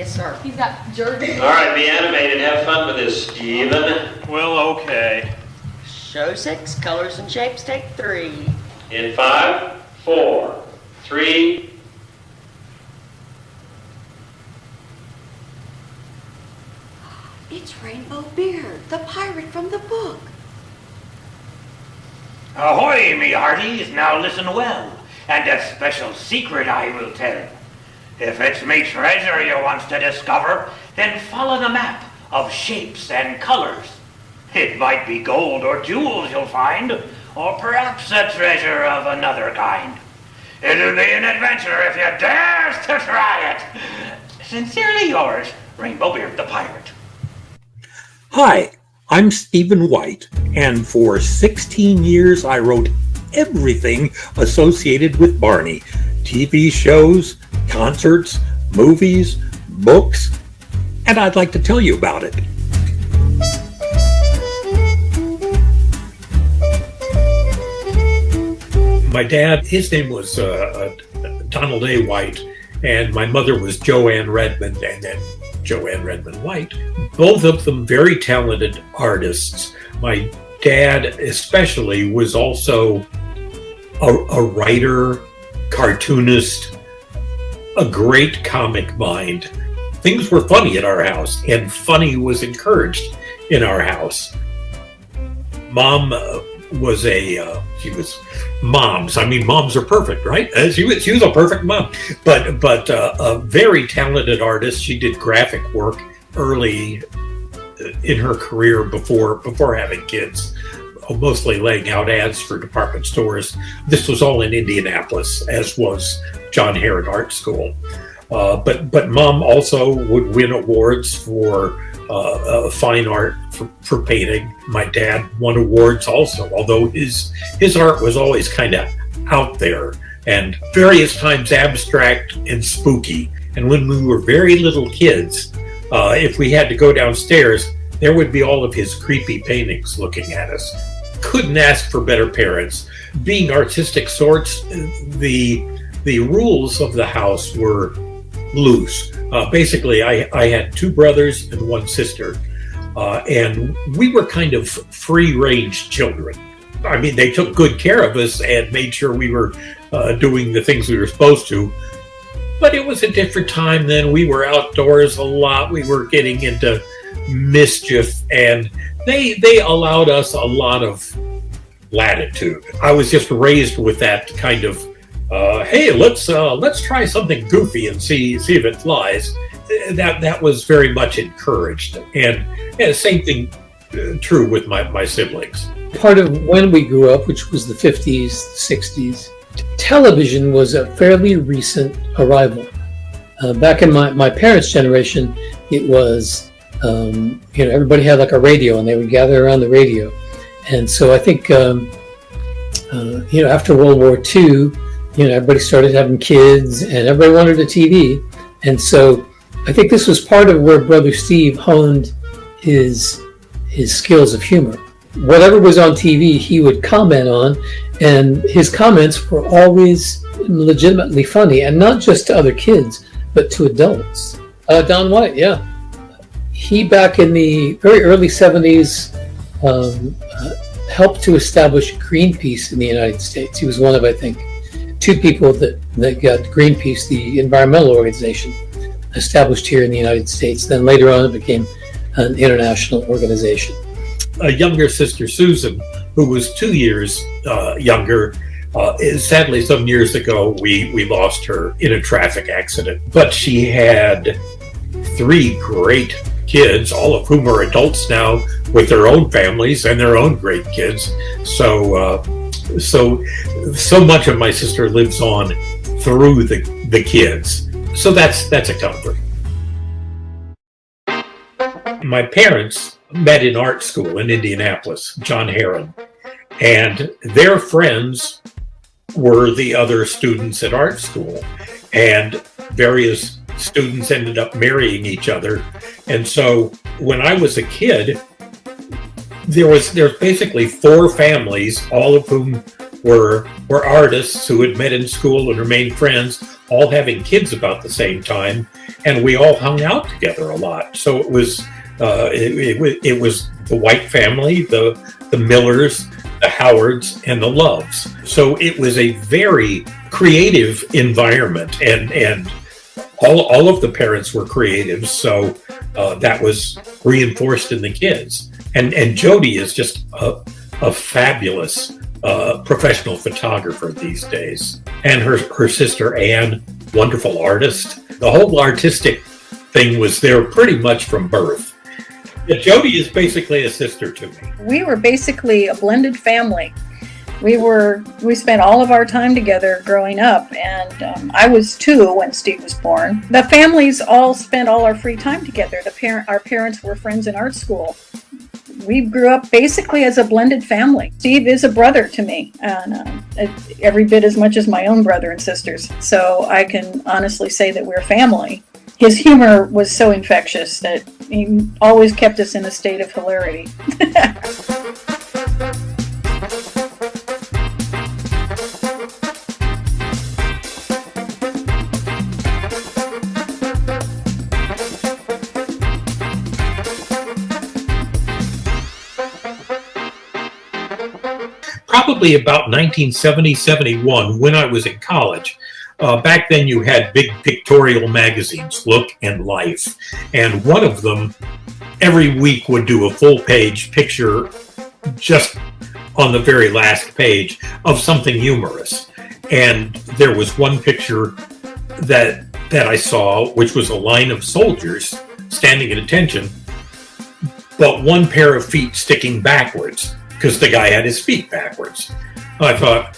Yes, sir. He's got jerseys. All right, be animated. Have fun with this, Steven. Well, okay. Show 6, colors and shapes, take 3. In 5, 4, 3. It's Rainbow Beard, the pirate from the book. Ahoy, me hearties, now listen well, and a special secret I will tell. If it's me treasure you wants to discover, then follow the map of shapes and colors. It might be gold or jewels you'll find, or perhaps a treasure of another kind. It'll be an adventure if you dares to try it. Sincerely yours, Rainbow Beard the Pirate. Hi, I'm Stephen White, and for 16 years I wrote everything associated with Barney. TV shows, concerts, movies, books, and I'd like to tell you about it. My dad, his name was Donald A. White, and my mother was Joanne Redmond, and then Joanne Redmond White. Both of them very talented artists. My dad especially was also a writer, cartoonist, a great comic mind. Things were funny at our house, and funny was encouraged in our house. Mom was she was moms. I mean, moms are perfect, right? She was a perfect mom, but a very talented artist. She did graphic work early in her career before having kids, mostly laying out ads for department stores. This was all in Indianapolis, as was John Herron Art School. But Mom also would win awards for fine art for painting. My dad won awards also, although his art was always kind of out there and various times abstract and spooky. And when we were very little kids, if we had to go downstairs, there would be all of his creepy paintings looking at us. Couldn't ask for better parents. Being artistic sorts, the rules of the house were loose. Basically, I had 2 brothers and 1 sister, and we were kind of free-range children. I mean, they took good care of us and made sure we were doing the things we were supposed to, but it was a different time then. We were outdoors a lot. We were getting into mischief, and they allowed us a lot of latitude. I was just raised with that kind of hey, let's try something goofy and see if it flies. That was very much encouraged, and same thing true with my siblings. Part of when we grew up, which was the 50s, 60s, television was a fairly recent arrival. Back in my parents' generation, it was everybody had like a radio, and they would gather around the radio, and so I think after World War II. Everybody started having kids and everybody wanted a TV. And so I think this was part of where Brother Steve honed his skills of humor. Whatever was on TV, he would comment on, and his comments were always legitimately funny, and not just to other kids, but to adults. Don White, yeah. He, back in the very early 70s, helped to establish Greenpeace in the United States. He was one of, I think, 2 people that got Greenpeace, the environmental organization, established here in the United States. Then later on it became an international organization. A younger sister, Susan, who was 2 years younger, sadly some years ago we lost her in a traffic accident. But she had 3 great kids, all of whom are adults now with their own families and their own great kids. So much of my sister lives on through the kids. So that's a comfort. My parents met in art school in Indianapolis, John Herron, and their friends were the other students at art school, and various students ended up marrying each other. And so when I was a kid, there's basically 4 families, all of whom were artists who had met in school and remained friends, all having kids about the same time, and we all hung out together a lot. So it was it was the White family, the Millers, the Howards, and the Loves. So it was a very creative environment, and all of the parents were creative. So that was reinforced in the kids. And Jody is just a fabulous professional photographer these days. And her sister Anne, wonderful artist. The whole artistic thing was there pretty much from birth. Yeah, Jody is basically a sister to me. We were basically a blended family. We spent all of our time together growing up, and I was 2 when Steve was born. The families all spent all our free time together. Our parents were friends in art school. We grew up basically as a blended family. Steve is a brother to me, and every bit as much as my own brother and sisters. So I can honestly say that we're family. His humor was so infectious that he always kept us in a state of hilarity. Probably about 1970, 71, when I was in college. Back then you had big pictorial magazines, Look and Life, and one of them every week would do a full-page picture just on the very last page of something humorous. And there was one picture that I saw, which was a line of soldiers standing at attention, but one pair of feet sticking backwards, because the guy had his feet backwards. I thought,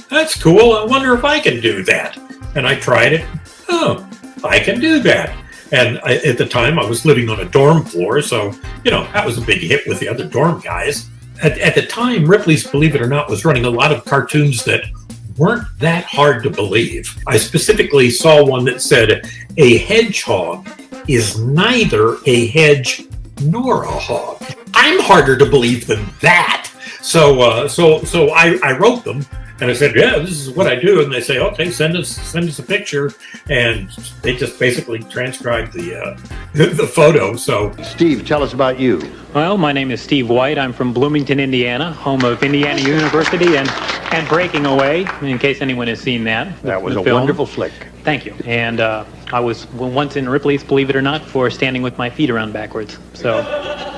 that's cool. I wonder if I can do that. And I tried it. Oh, I can do that. And at the time, I was living on a dorm floor, so, that was a big hit with the other dorm guys. At the time, Ripley's Believe It or Not was running a lot of cartoons that weren't that hard to believe. I specifically saw one that said, a hedgehog is neither a hedge nor a hog. I'm harder to believe than that. So I wrote them, and I said, yeah, this is what I do. And they say, okay, send us a picture. And they just basically transcribed the photo. So, Steve, tell us about you. Well, my name is Steve White. I'm from Bloomington, Indiana, home of Indiana University and Breaking Away, in case anyone has seen that. That was a film. wonderful flick. Thank you. And I was once in Ripley's Believe It or Not for standing with my feet around backwards. So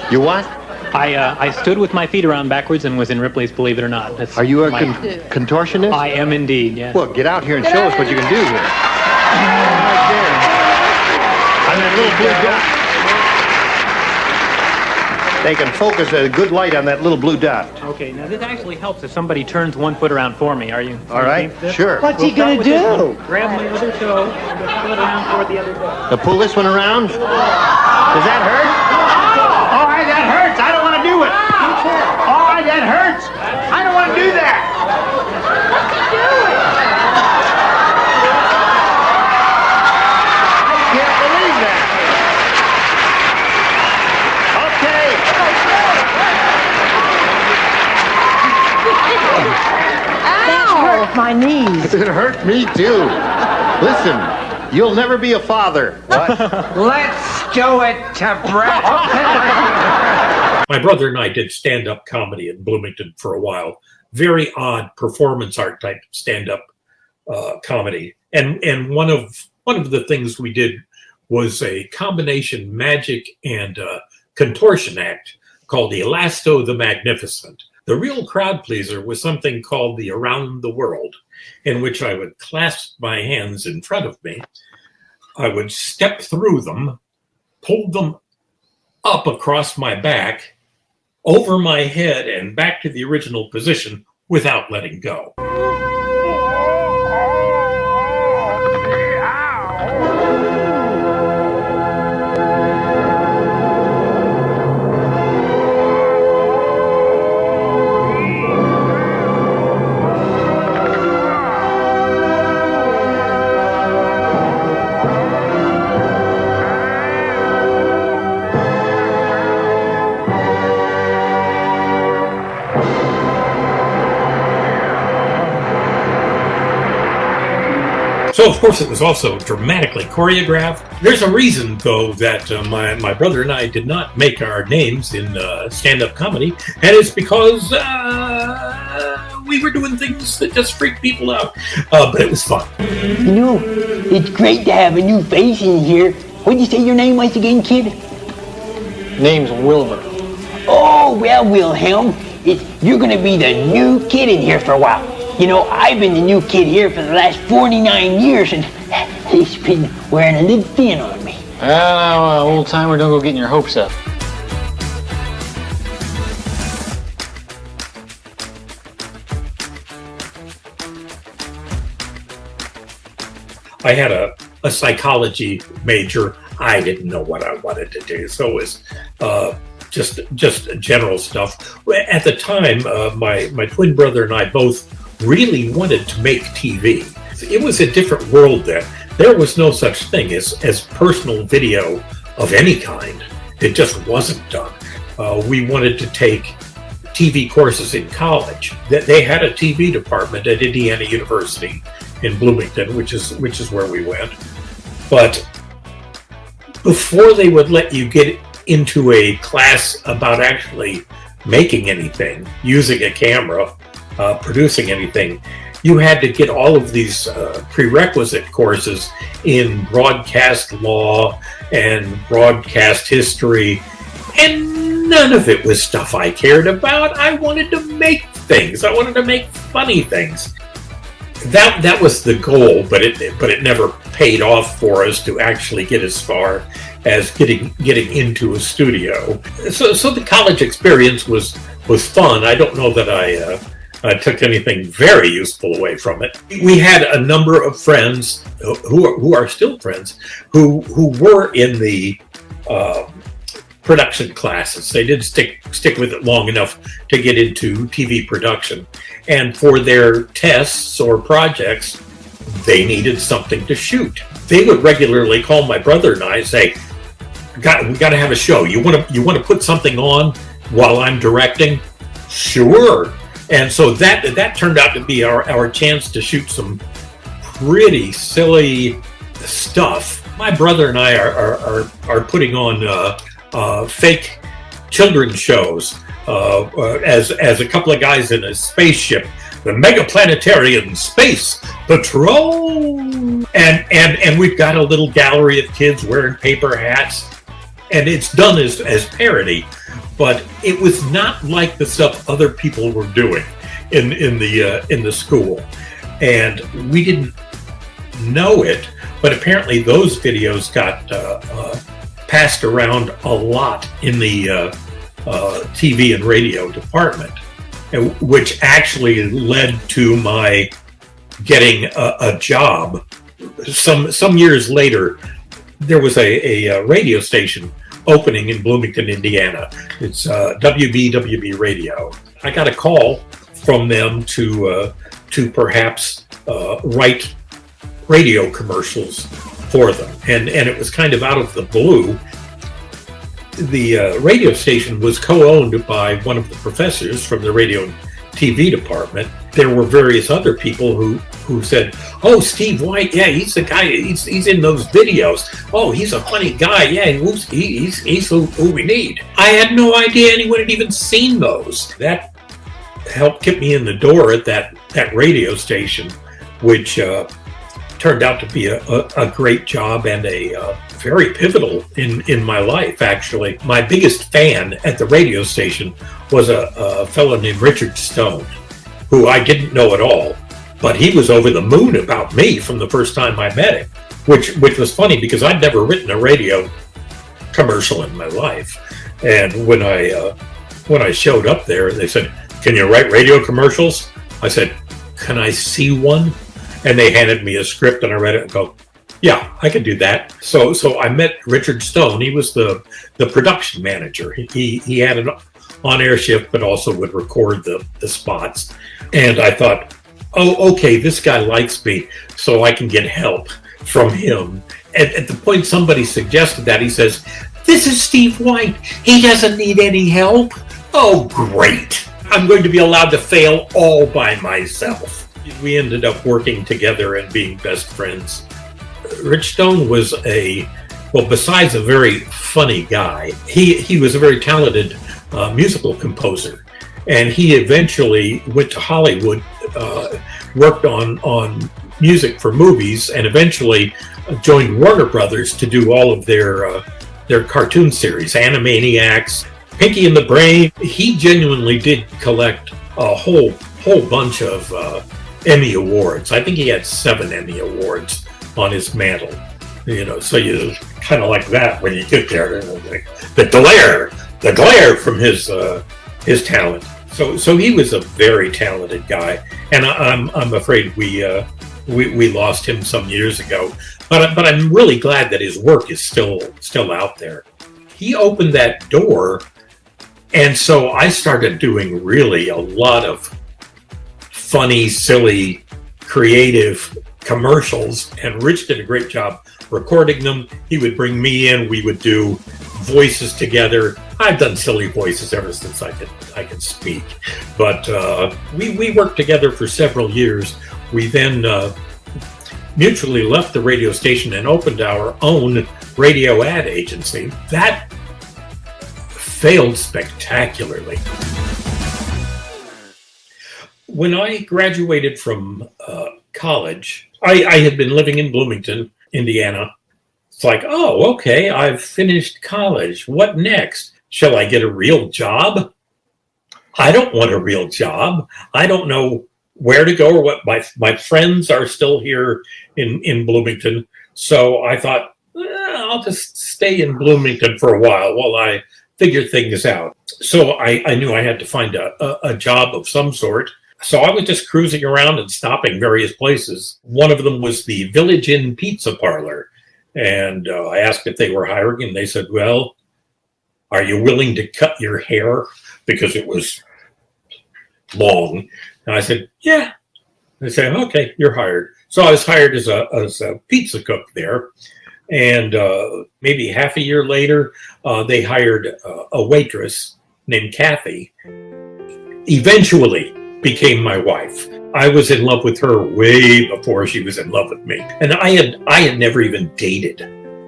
You what? I stood with my feet around backwards and was in Ripley's Believe It or Not. That's Are you a my- contortionist? I am indeed, yes. Well, get out here and show us what you can do here. Right there. On that little blue dot. They can focus a good light on that little blue dot. Okay, now this actually helps if somebody turns one foot around for me. Are you? All right, sure. What's he gonna do? Grab my other toe and just pull it around toward the other toe. Pull this one around. Does that hurt? All right, that hurts. I don't want to do it. All right, that hurts. I don't want to do that. I can't believe that. Hurt my knees. It hurt me too. Listen, you'll never be a father. What? Let's do it to Brett. my brother and I did stand-up comedy in Bloomington for a while. Very odd performance art type stand-up comedy. And one of the things we did was a combination magic and contortion act called the Elasto the Magnificent. The real crowd pleaser was something called the Around the World, in which I would clasp my hands in front of me. I would step through them, pull them up across my back, over my head, and back to the original position without letting go. So, of course, it was also dramatically choreographed. There's a reason, though, that my brother and I did not make our names in stand-up comedy, and it's because we were doing things that just freaked people out. But it was fun. You know, it's great to have a new face in here. What did you say your name was again, kid? Name's Wilbur. Oh, well, Wilhelm, you're going to be the new kid in here for a while. You know, I've been the new kid here for the last 49 years, and he's been wearing a little thin on me. Well, old timer, don't go getting your hopes up. I had a psychology major. I didn't know what I wanted to do, so it was just general stuff. At the time, my twin brother and I both really wanted to make TV. It was a different world then. There was no such thing as personal video of any kind. It just wasn't done. We wanted to take TV courses in college. They had a TV department at Indiana University in Bloomington, which is where we went. But before they would let you get into a class about actually making anything, using a camera, producing anything, you had to get all of these prerequisite courses in broadcast law and broadcast history, and none of it was stuff I cared about. I wanted to make things. I wanted to make funny things. That was the goal, but it never paid off for us to actually get as far as getting into a studio. So the college experience was fun. I don't know that I took anything very useful away from it. We had a number of friends who are still friends who were in the production classes. They did stick with it long enough to get into TV production. And for their tests or projects, they needed something to shoot. They would regularly call my brother and I and say, we got to have a show. You want to put something on while I'm directing? Sure. And so that turned out to be our chance to shoot some pretty silly stuff. My brother and I are putting on fake children's shows as a couple of guys in a spaceship, the Megaplanetarian Space Patrol, and we've got a little gallery of kids wearing paper hats, and it's done as parody. But it was not like the stuff other people were doing in the school, and we didn't know it. But apparently, those videos got passed around a lot in the TV and radio department, which actually led to my getting a job. Some years later, there was a radio station opening in Bloomington, Indiana. It's WBWB Radio. I got a call from them to perhaps write radio commercials for them, and it was kind of out of the blue. The radio station was co-owned by one of the professors from the radio and TV department. There were various other people who said, "Oh, Steve White, yeah, he's the guy. He's in those videos. Oh, he's a funny guy. Yeah, he's who we need." I had no idea anyone had even seen those. That helped get me in the door at that radio station, which turned out to be a great job and a very pivotal in my life, actually. My biggest fan at the radio station was a fellow named Richard Stone, who I didn't know at all, but he was over the moon about me from the first time I met him, which was funny because I'd never written a radio commercial in my life. And when I showed up there, they said, "Can you write radio commercials?" I said, "Can I see one?" And they handed me a script and I read it and go, "Yeah, I can do that." So I met Richard Stone. He was the production manager. He had an on-air shift, but also would record the spots. And I thought, oh, okay, this guy likes me, so I can get help from him. At the point somebody suggested that, he says, "This is Steve White. He doesn't need any help." Oh, great. I'm going to be allowed to fail all by myself. We ended up working together and being best friends. Rich Stone was besides a very funny guy, he was a very talented musical composer. And he eventually went to Hollywood, worked on music for movies, and eventually joined Warner Brothers to do all of their cartoon series, Animaniacs, Pinky and the Brain. He genuinely did collect a whole bunch of Emmy Awards. I think he had 7 Emmy Awards on his mantle. So you kind of like that when you get there. The glare from his talent. So he was a very talented guy, and I'm afraid we lost him some years ago. But I'm really glad that his work is still out there. He opened that door, and so I started doing really a lot of funny, silly, creative commercials, and Rich did a great job recording them. He would bring me in, we would do voices together. I've done silly voices ever since I could speak, but we worked together for several years. We then mutually left the radio station and opened our own radio ad agency. That failed spectacularly. When I graduated from college, I had been living in Bloomington, Indiana. It's like, oh, okay, I've finished college. What next? Shall I get a real job? I don't want a real job. I don't know where to go or what. My friends are still here in Bloomington. So I thought, I'll just stay in Bloomington for a while I figure things out. So I knew I had to find a job of some sort. So I was just cruising around and stopping various places. One of them was the Village Inn Pizza Parlor. And I asked if they were hiring, and they said, well, are you willing to cut your hair? Because it was long. And I said, yeah. They said, okay, you're hired. So I was hired as a pizza cook there. And maybe half a year later, they hired a waitress named Kathy. Eventually became my wife. I was in love with her way before she was in love with me. And I had never even dated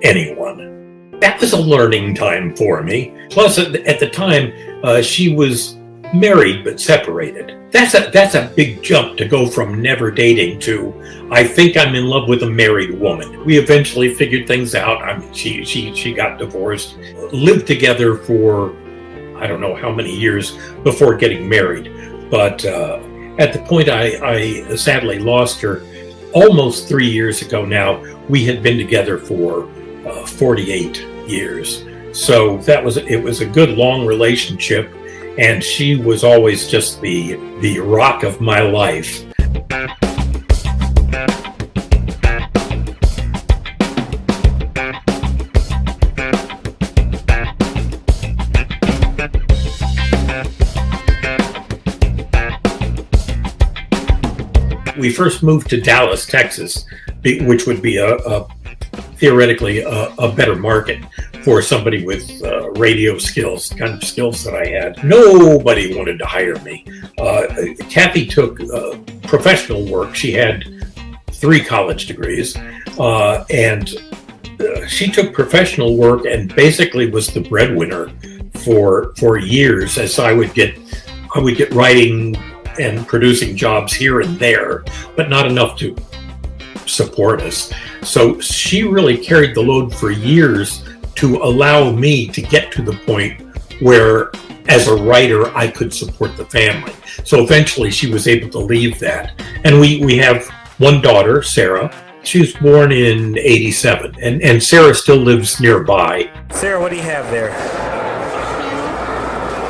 anyone. That was a learning time for me. Plus, at the time, she was married but separated. That's a big jump to go from never dating to I think I'm in love with a married woman. We eventually figured things out. I mean, she got divorced, lived together for I don't know how many years before getting married. But at the point I sadly lost her almost 3 years ago now, we had been together for 48 years. So it was a good long relationship, and she was always just the rock of my life. We first moved to Dallas, Texas, which would be theoretically a better market for somebody with radio skills, the kind of skills that I had. Nobody wanted to hire me. Kathy took professional work. She had 3 college degrees, and she took professional work and basically was the breadwinner for years, as I would get writing and producing jobs here and there, but not enough to support us. So she really carried the load for years to allow me to get to the point where, as a writer, I could support the family. So eventually she was able to leave that. And we have one daughter, Sarah. She was born in 87, and Sarah still lives nearby. Sarah, what do you have there?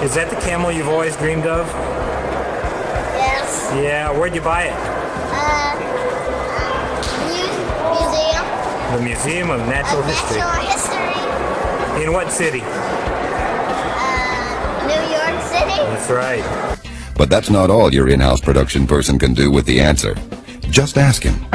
Is that the camel you've always dreamed of? Yes. Yeah, where'd you buy it? Museum. The Museum of Natural History. Natural History. In what city? New York City. That's right. But that's not all your in-house production person can do with The Answer. Just ask him.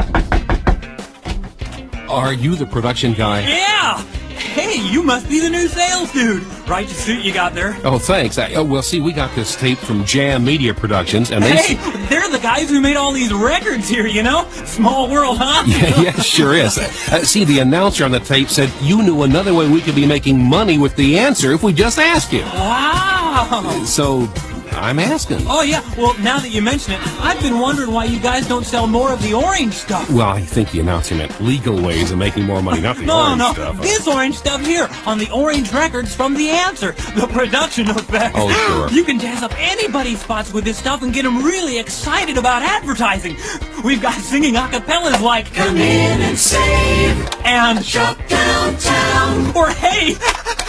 Are you the production guy? Yeah! Hey, you must be the new sales dude. Right suit you got there. Oh, thanks. Well, see, we got this tape from Jam Media Productions, and they... Hey, they're the guys who made all these records here, you know? Small world, huh? Yeah, sure is. See, the announcer on the tape said you knew another way we could be making money with the answer if we just asked you. Wow! So... I'm asking. Oh, yeah. Well, now that you mention it, I've been wondering why you guys don't sell more of the orange stuff. Well, I think the announcer meant legal ways of making more money, not the orange stuff. This orange stuff here on the orange records from The Answer. The production effects. Oh, sure. You can jazz up anybody's spots with this stuff and get them really excited about advertising. We've got singing acapellas like Come in and save and Shut Down Town. Or hey,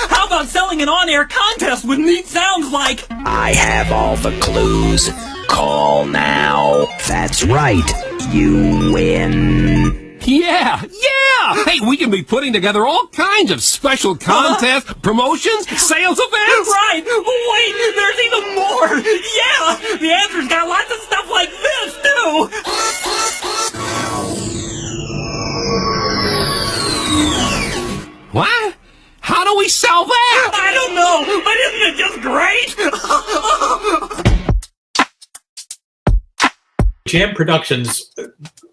how about selling an on-air contest with neat sounds like I have all the clues. Call now. That's right. You win. Yeah! Hey, we can be putting together all kinds of special contests, promotions, sales events. Right! Wait, there's even more! Yeah! The Answer's got lots of stuff like this, too! What? How do we sell that? I don't know, but isn't it just great? Jam Productions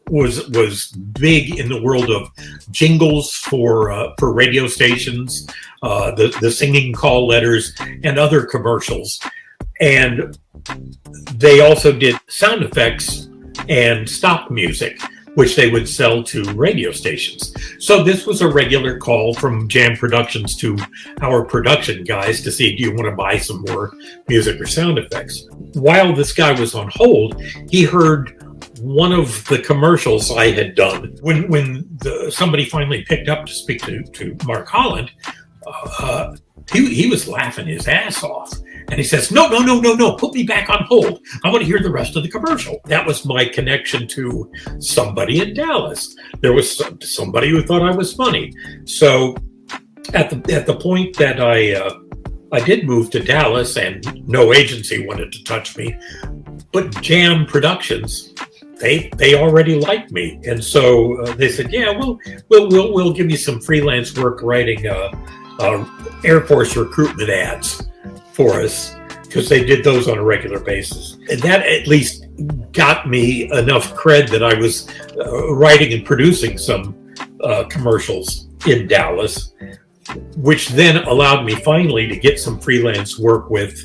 was big in the world of jingles for radio stations, the singing call letters, and other commercials. And they also did sound effects and stock music, which they would sell to radio stations. So this was a regular call from Jam Productions to our production guys to see, do you want to buy some more music or sound effects? While this guy was on hold, he heard one of the commercials I had done. When somebody finally picked up to speak to Mark Holland, he was laughing his ass off. And he says, no, put me back on hold. I want to hear the rest of the commercial. That was my connection to somebody in Dallas. There was somebody who thought I was funny. So at the point that I did move to Dallas and no agency wanted to touch me, but Jam Productions, they already liked me. And so they said, yeah, we'll give you some freelance work writing Air Force recruitment ads for us, because they did those on a regular basis. And that at least got me enough cred that I was writing and producing some commercials in Dallas, which then allowed me finally to get some freelance work with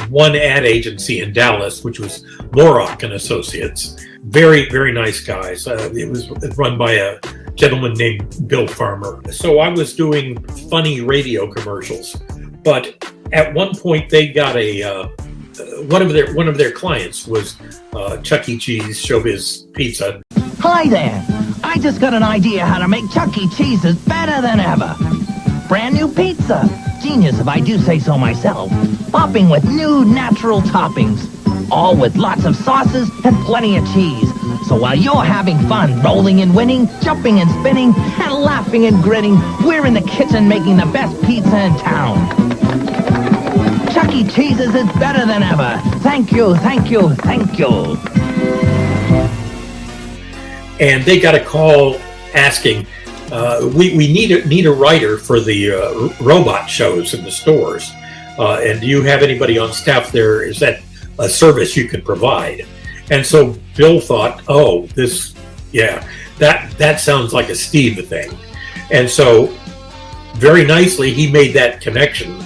one ad agency in Dallas, which was Lorock and Associates. Very, very nice guys. It was run by a gentleman named Bill Farmer. So I was doing funny radio commercials, but at one point they got one of their clients was Chuck E. Cheese Showbiz Pizza. Hi there. I just got an idea how to make Chuck E. Cheese's better than ever. Brand new pizza. Genius if I do say so myself. Popping with new natural toppings. All with lots of sauces and plenty of cheese. So while you're having fun rolling and winning, jumping and spinning, and laughing and grinning, we're in the kitchen making the best pizza in town. Chuck E. Cheese's is better than ever. Thank you, thank you, thank you. And they got a call asking, we need a writer for the robot shows in the stores. And do you have anybody on staff there? Is that a service you can provide? And so Bill thought, that sounds like a Steve thing. And so very nicely, he made that connection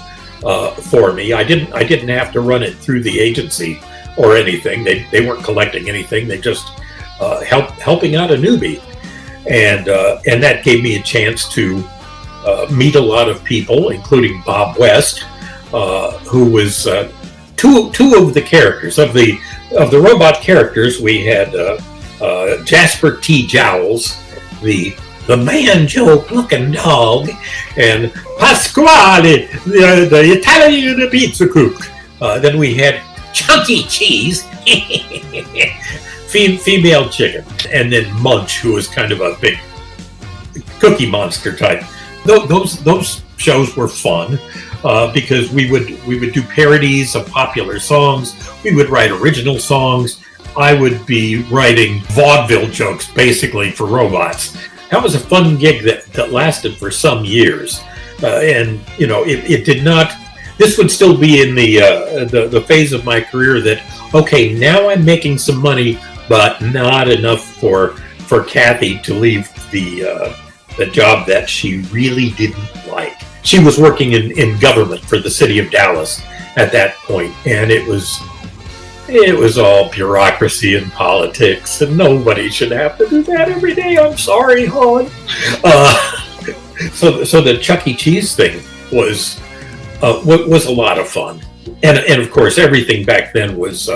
for me. I didn't have to run it through the agency or anything. They weren't collecting anything. They just helping out a newbie. And that gave me a chance to meet a lot of people, including Bob West, who was two of the characters of the robot characters. We had Jasper T. Jowls, the man joke looking dog, and Pasquale, the Italian pizza cook. Then we had Chunky Cheese, female chicken, and then Munch, who was kind of a big cookie monster type. Those shows were fun because we would do parodies of popular songs. We would write original songs. I would be writing vaudeville jokes basically for robots. That was a fun gig that lasted for some years, and it did not this would still be in the phase of my career that, okay, now I'm making some money, but not enough for Kathy to leave the job that she really didn't like. She was working in government for the city of Dallas at that point, and it was all bureaucracy and politics, and nobody should have to do that every day. I'm sorry, hon. So the Chuck E. Cheese thing was a lot of fun, and of course everything back then was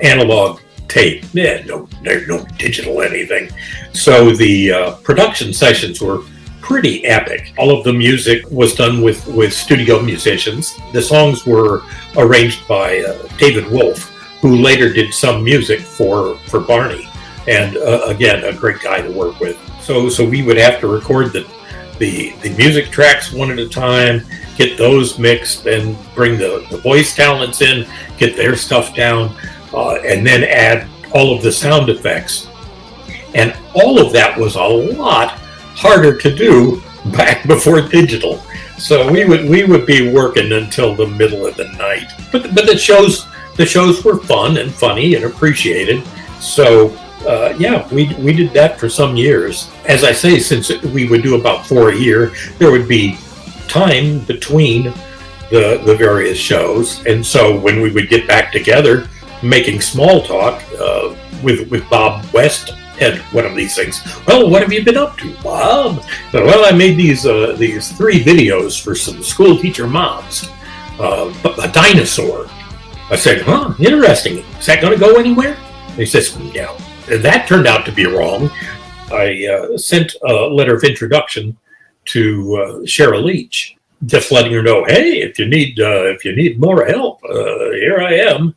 analog tape. There's no digital anything. So the production sessions were pretty epic. All of the music was done with studio musicians. The songs were arranged by David Wolf, who later did some music for Barney, and again, a great guy to work with. So we would have to record the music tracks one at a time, get those mixed, and bring the voice talents in, get their stuff down, and then add all of the sound effects. And all of that was a lot harder to do back before digital. So we would be working until the middle of the night. But the shows were fun and funny and appreciated. So we did that for some years. As I say, since we would do about 4 a year, there would be time between the various shows. And so when we would get back together, making small talk with Bob West at one of these things. Well, what have you been up to, Bob? Well, I made these 3 videos for some school teacher moms. A dinosaur. I said, huh, interesting. Is that going to go anywhere? And he says, yeah. And that turned out to be wrong. I sent a letter of introduction to Cheryl Leach, just letting her know, hey, if you need more help, here I am.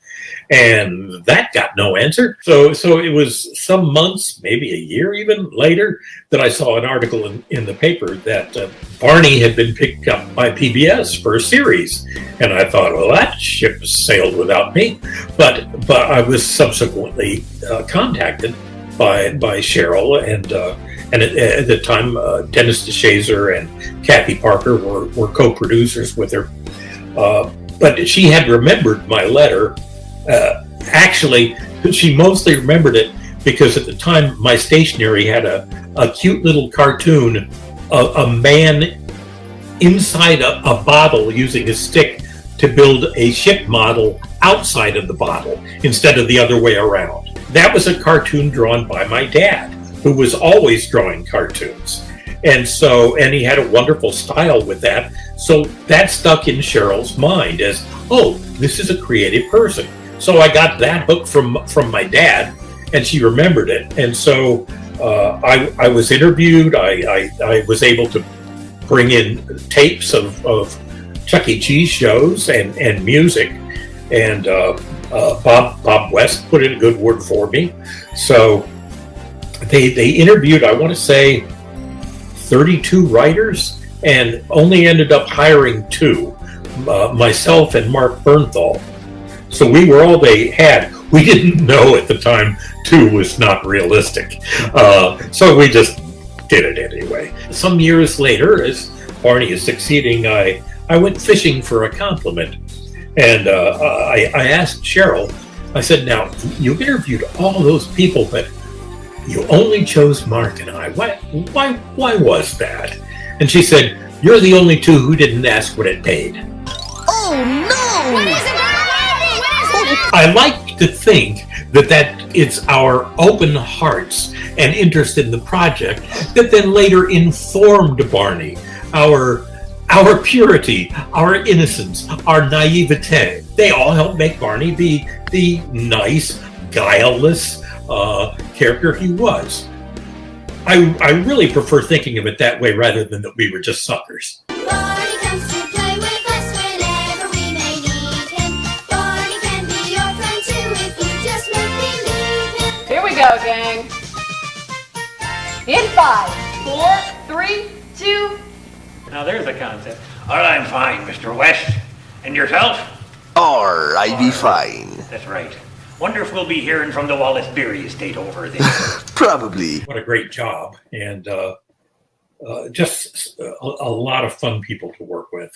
And that got no answer. So it was some months, maybe a year even later, that I saw an article in the paper that Barney had been picked up by PBS for a series. And I thought, well, that ship sailed without me. But I was subsequently contacted by Cheryl, and at the time, Dennis DeShazer and Kathy Parker were co-producers with her. But she had remembered my letter. Actually, she mostly remembered it because at the time my stationery had a cute little cartoon of a man inside a bottle using his stick to build a ship model outside of the bottle instead of the other way around. That was a cartoon drawn by my dad, who was always drawing cartoons. And he had a wonderful style with that. So that stuck in Cheryl's mind as, oh, this is a creative person. So I got that hook from my dad, and she remembered it. And so I was interviewed. I was able to bring in tapes of Chuck E. Cheese shows and music. And Bob West put in a good word for me. So they interviewed, I want to say, 32 writers, and only ended up hiring 2, myself and Mark Bernthal. So we were all they had. We didn't know at the time 2 was not realistic. So we just did it anyway. Some years later, as Barney is succeeding, I went fishing for a compliment. And I asked Cheryl, I said, now, you interviewed all those people, but you only chose Mark and I. Why was that? And she said, you're the only 2 who didn't ask what it paid. Oh, no! What is it? I like to think that it's our open hearts and interest in the project that then later informed Barney. Our purity, our innocence, our naivete, they all helped make Barney the nice, guileless character he was. I really prefer thinking of it that way rather than that we were just suckers. Barney comes to play with us whenever we may need him. Barney can be your friend too if you just make believe him. Here we go, gang. In 5, 4, 3, 2. Now there's a concept. All right, I'm fine, Mr. West. And yourself? Alrighty, fine. That's right. Wonder if we'll be hearing from the Wallace Beery estate over there. Probably. What a great job. And just a lot of fun people to work with.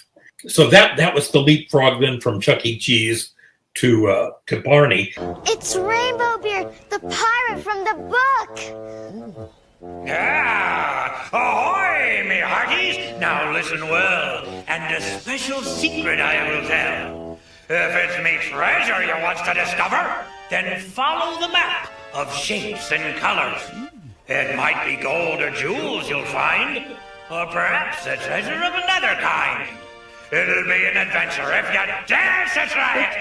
So that was the leapfrog then from Chuck E. Cheese to Barney. It's Rainbow Beard, the pirate from the book. Ah, ahoy, me hearties! Now listen well, and a special secret I will tell. If it's me treasure you wants to discover, then follow the map of shapes and colors. It might be gold or jewels you'll find, or perhaps a treasure of another kind. It'll be an adventure if you dare to try it.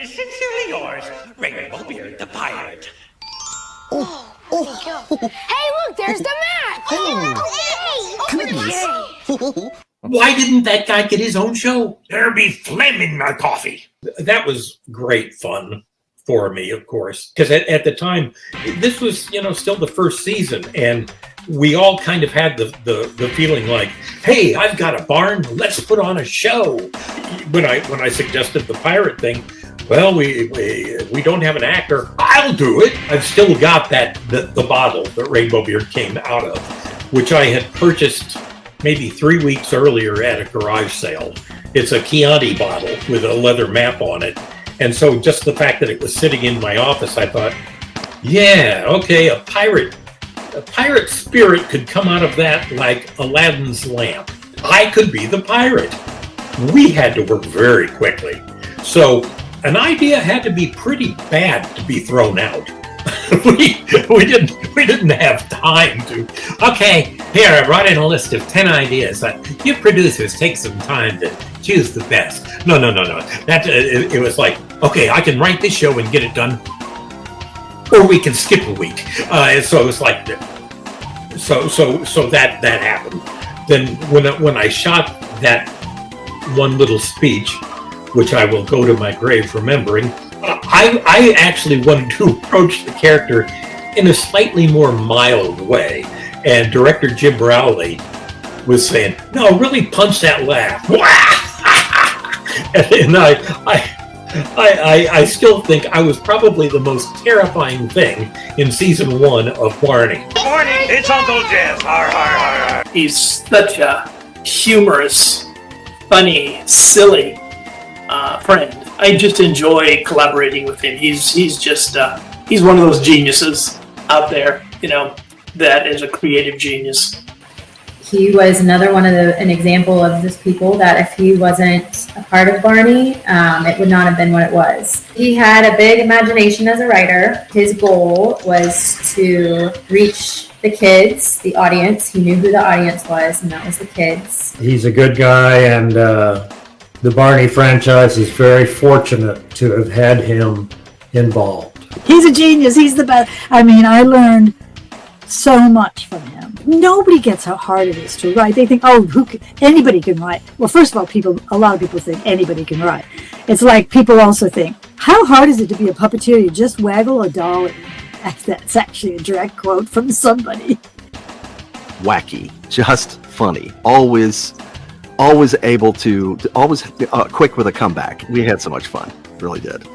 Sincerely yours, Rainbow Beard the Pirate. Hey, look, there's the map. Why didn't that guy get his own show? There be phlegm in my coffee. That was great fun for me, of course, because at the time, this was, still the first season, and we all kind of had the feeling like, hey, I've got a barn, let's put on a show. When I suggested the pirate thing, well, we don't have an actor. I'll do it. I've still got the bottle that Rainbow Beard came out of, which I had purchased maybe 3 weeks earlier at a garage sale. It's a Chianti bottle with a leather map on it. And so just the fact that it was sitting in my office, I thought, yeah, okay, a pirate spirit could come out of that like Aladdin's lamp. I could be the pirate. We had to work very quickly. So an idea had to be pretty bad to be thrown out. we didn't have time to. Okay, here I brought in a list of 10 ideas. You producers take some time to choose the best. No. It was like, okay, I can write this show and get it done, or we can skip a week. So it was like, so that happened. Then when I shot that one little speech, which I will go to my grave remembering, I actually wanted to approach the character in a slightly more mild way. And director Jim Rowley was saying, no, really punch that laugh. And I still think I was probably the most terrifying thing in season 1 of Barney. Good morning, it's Uncle Jeff. Har. He's such a humorous, funny, silly friend. I just enjoy collaborating with him. He's just he's one of those geniuses out there, that is a creative genius. He was another one of an example of those people that if he wasn't a part of Barney, it would not have been what it was. He had a big imagination as a writer. His goal was to reach the kids, the audience. He knew who the audience was, and that was the kids. He's a good guy, and the Barney franchise is very fortunate to have had him involved. He's a genius. He's the best. I mean, I learned so much from him. Nobody gets how hard it is to write. They think, anybody can write. Well, first of all, a lot of people think anybody can write. It's like people also think, how hard is it to be a puppeteer? You just waggle a dolly. That's actually a direct quote from somebody. Wacky, just funny, always able to always quick with a comeback. We had so much fun, really did.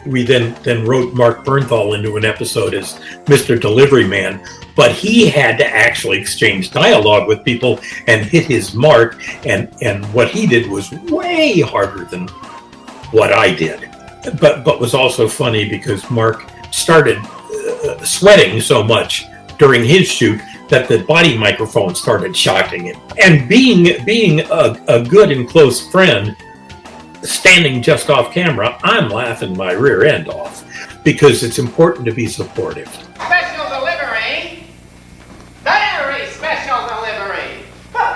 We then wrote Mark Bernthal into an episode as Mr. Delivery Man, but he had to actually exchange dialogue with people and hit his mark, and what he did was way harder than what I did, but was also funny because Mark started sweating so much during his shoot that the body microphone started shocking him. And being a good and close friend, standing just off camera, I'm laughing my rear end off because it's important to be supportive. Special delivery! Very special delivery! Well,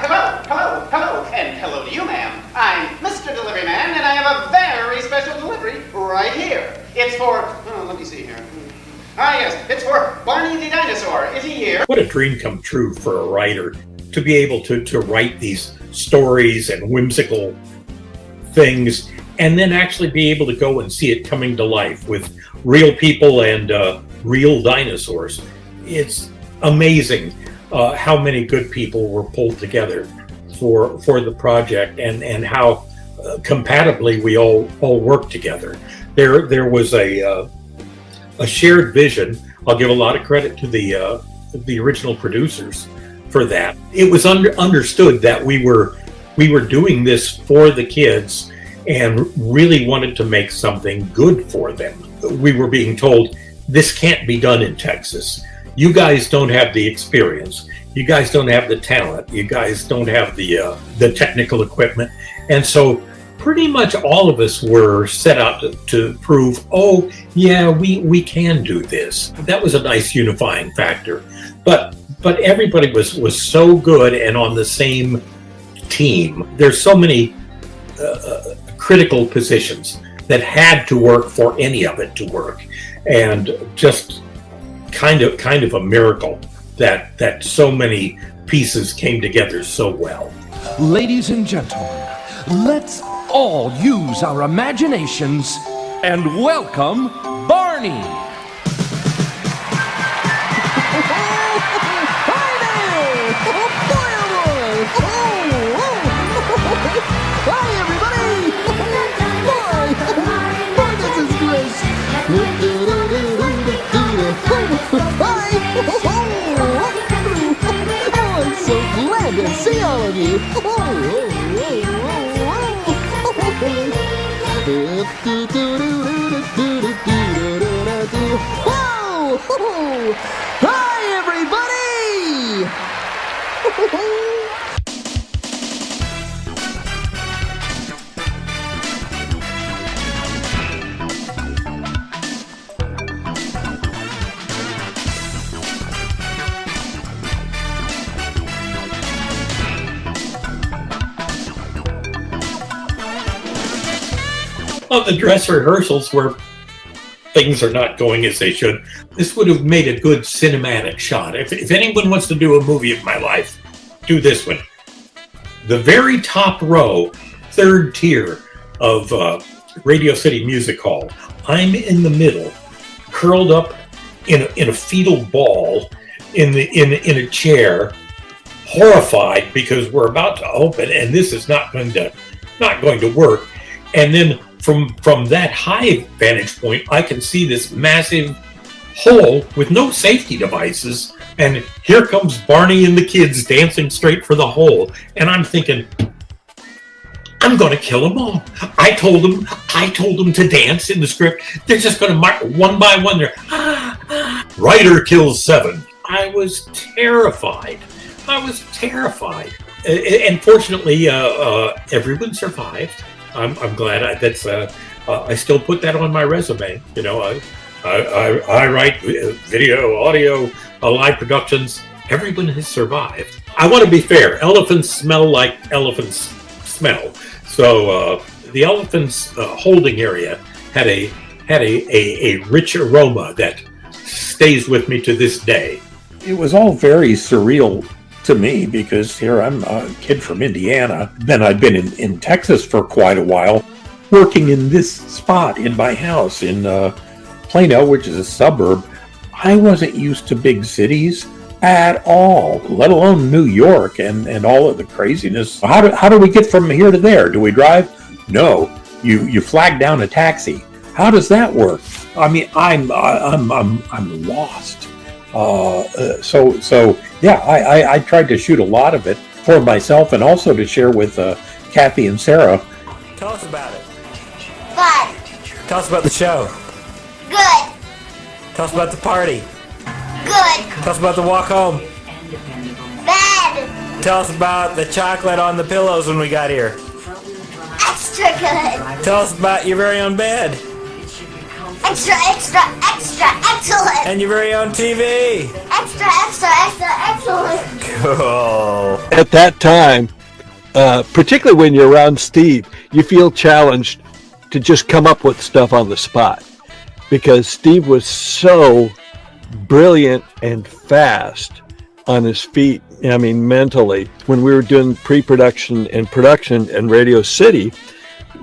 hello, and hello to you, ma'am. I'm Mr. Delivery Man, and I have a very special delivery right here. It's for, let me see here. Yes, it's for Barney the Dinosaur. Is he here? What a dream come true for a writer to be able to write these stories and whimsical things and then actually be able to go and see it coming to life with real people and real dinosaurs. It's amazing how many good people were pulled together for the project and how compatibly we all worked together. There was a shared vision. I'll give a lot of credit to the original producers for that. It was understood that we were doing this for the kids and really wanted to make something good for them. We were being told, this can't be done in Texas. You guys don't have the experience. You guys don't have the talent. You guys don't have the technical equipment. And so pretty much all of us were set out to prove, oh, yeah, we can do this. That was a nice unifying factor. But everybody was so good and on the same team. There's so many critical positions that had to work for any of it to work. And just kind of a miracle that so many pieces came together so well. Ladies and gentlemen, let's all use our imaginations and welcome Barney. Hi, everybody! Boy, this is great! Oh, I'm so glad to see all of you! Whoa! Hi, everybody! Well, the dress rehearsals where things are not going as they should. This would have made a good cinematic shot. If anyone wants to do a movie of my life, do this one. The very top row, third tier of Radio City Music Hall. I'm in the middle, curled up in a fetal ball in a chair, horrified because we're about to open and this is not going to work. And then from that high vantage point, I can see this massive hole with no safety devices, and here comes Barney and the kids dancing straight for the hole. And I'm thinking, I'm going to kill them all. I told them to dance in the script. They're just going to mark one by one. They're Ryder kills 7. I was terrified. And fortunately, everyone survived. I'm glad. I still put that on my resume. You know, I write video, audio, live productions. Everyone has survived. I want to be fair. Elephants smell like elephants smell. So the elephants' holding area had a rich aroma that stays with me to this day. It was all very surreal to me because here I'm a kid from Indiana. Then I'd been in Texas for quite a while, working in this spot in my house in Plano, which is a suburb. I wasn't used to big cities at all, let alone New York and all of the craziness. How do we get from here to there? Do we drive? No, you flag down a taxi. How does that work? I mean, I'm lost. So yeah, I tried to shoot a lot of it for myself and also to share with Kathy and Sarah. Tell us about it. Fun. Tell us about the show. Good. Tell us about the party. Good. Tell us about the walk home. Bad. Tell us about the chocolate on the pillows when we got here. Extra good. Tell us about your very own bed. Extra, extra, extra, excellent. And your very own TV. Extra, extra, extra, excellent. Cool. At that time, particularly when you're around Steve, you feel challenged to just come up with stuff on the spot because Steve was so brilliant and fast on his feet. I mean, mentally. When we were doing pre-production and production in Radio City,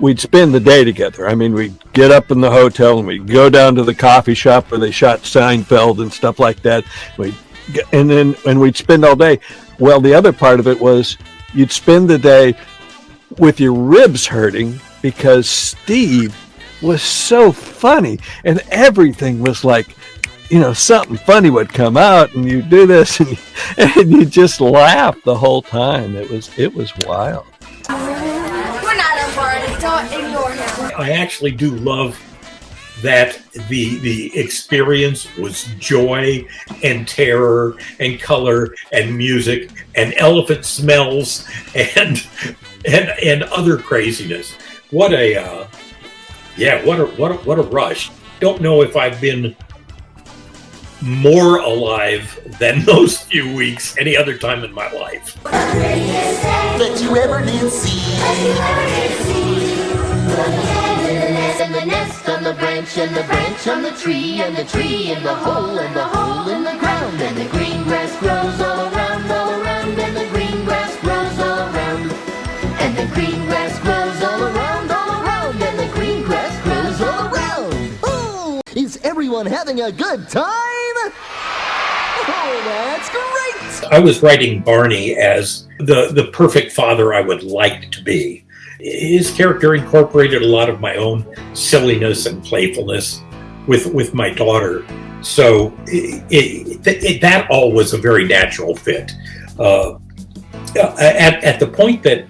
we'd spend the day together. I mean, we'd get up in the hotel and we'd go down to the coffee shop where they shot Seinfeld and stuff like that. And we'd spend all day. Well, the other part of it was you'd spend the day with your ribs hurting because Steve was so funny and everything was like something funny would come out, and you do this, and you just laugh the whole time. It was wild. We're not on Barney. Don't ignore him. I actually do love that the experience was joy and terror and color and music and elephant smells and other craziness. What a rush. Don't know if I've been more alive than those few weeks any other time in my life. That you ever did see. And the nest on the branch, and the branch on the tree, and the tree in the hole, and the hole in the ground, and the green grass grows all around, and the green grass grows all around, and the green grass grows all around, and the green grass grows all around. Oh, is everyone having a good time? Oh, that's great! I was writing Barney as the perfect father I would like to be. His character incorporated a lot of my own silliness and playfulness with my daughter. So that all was a very natural fit. At the point that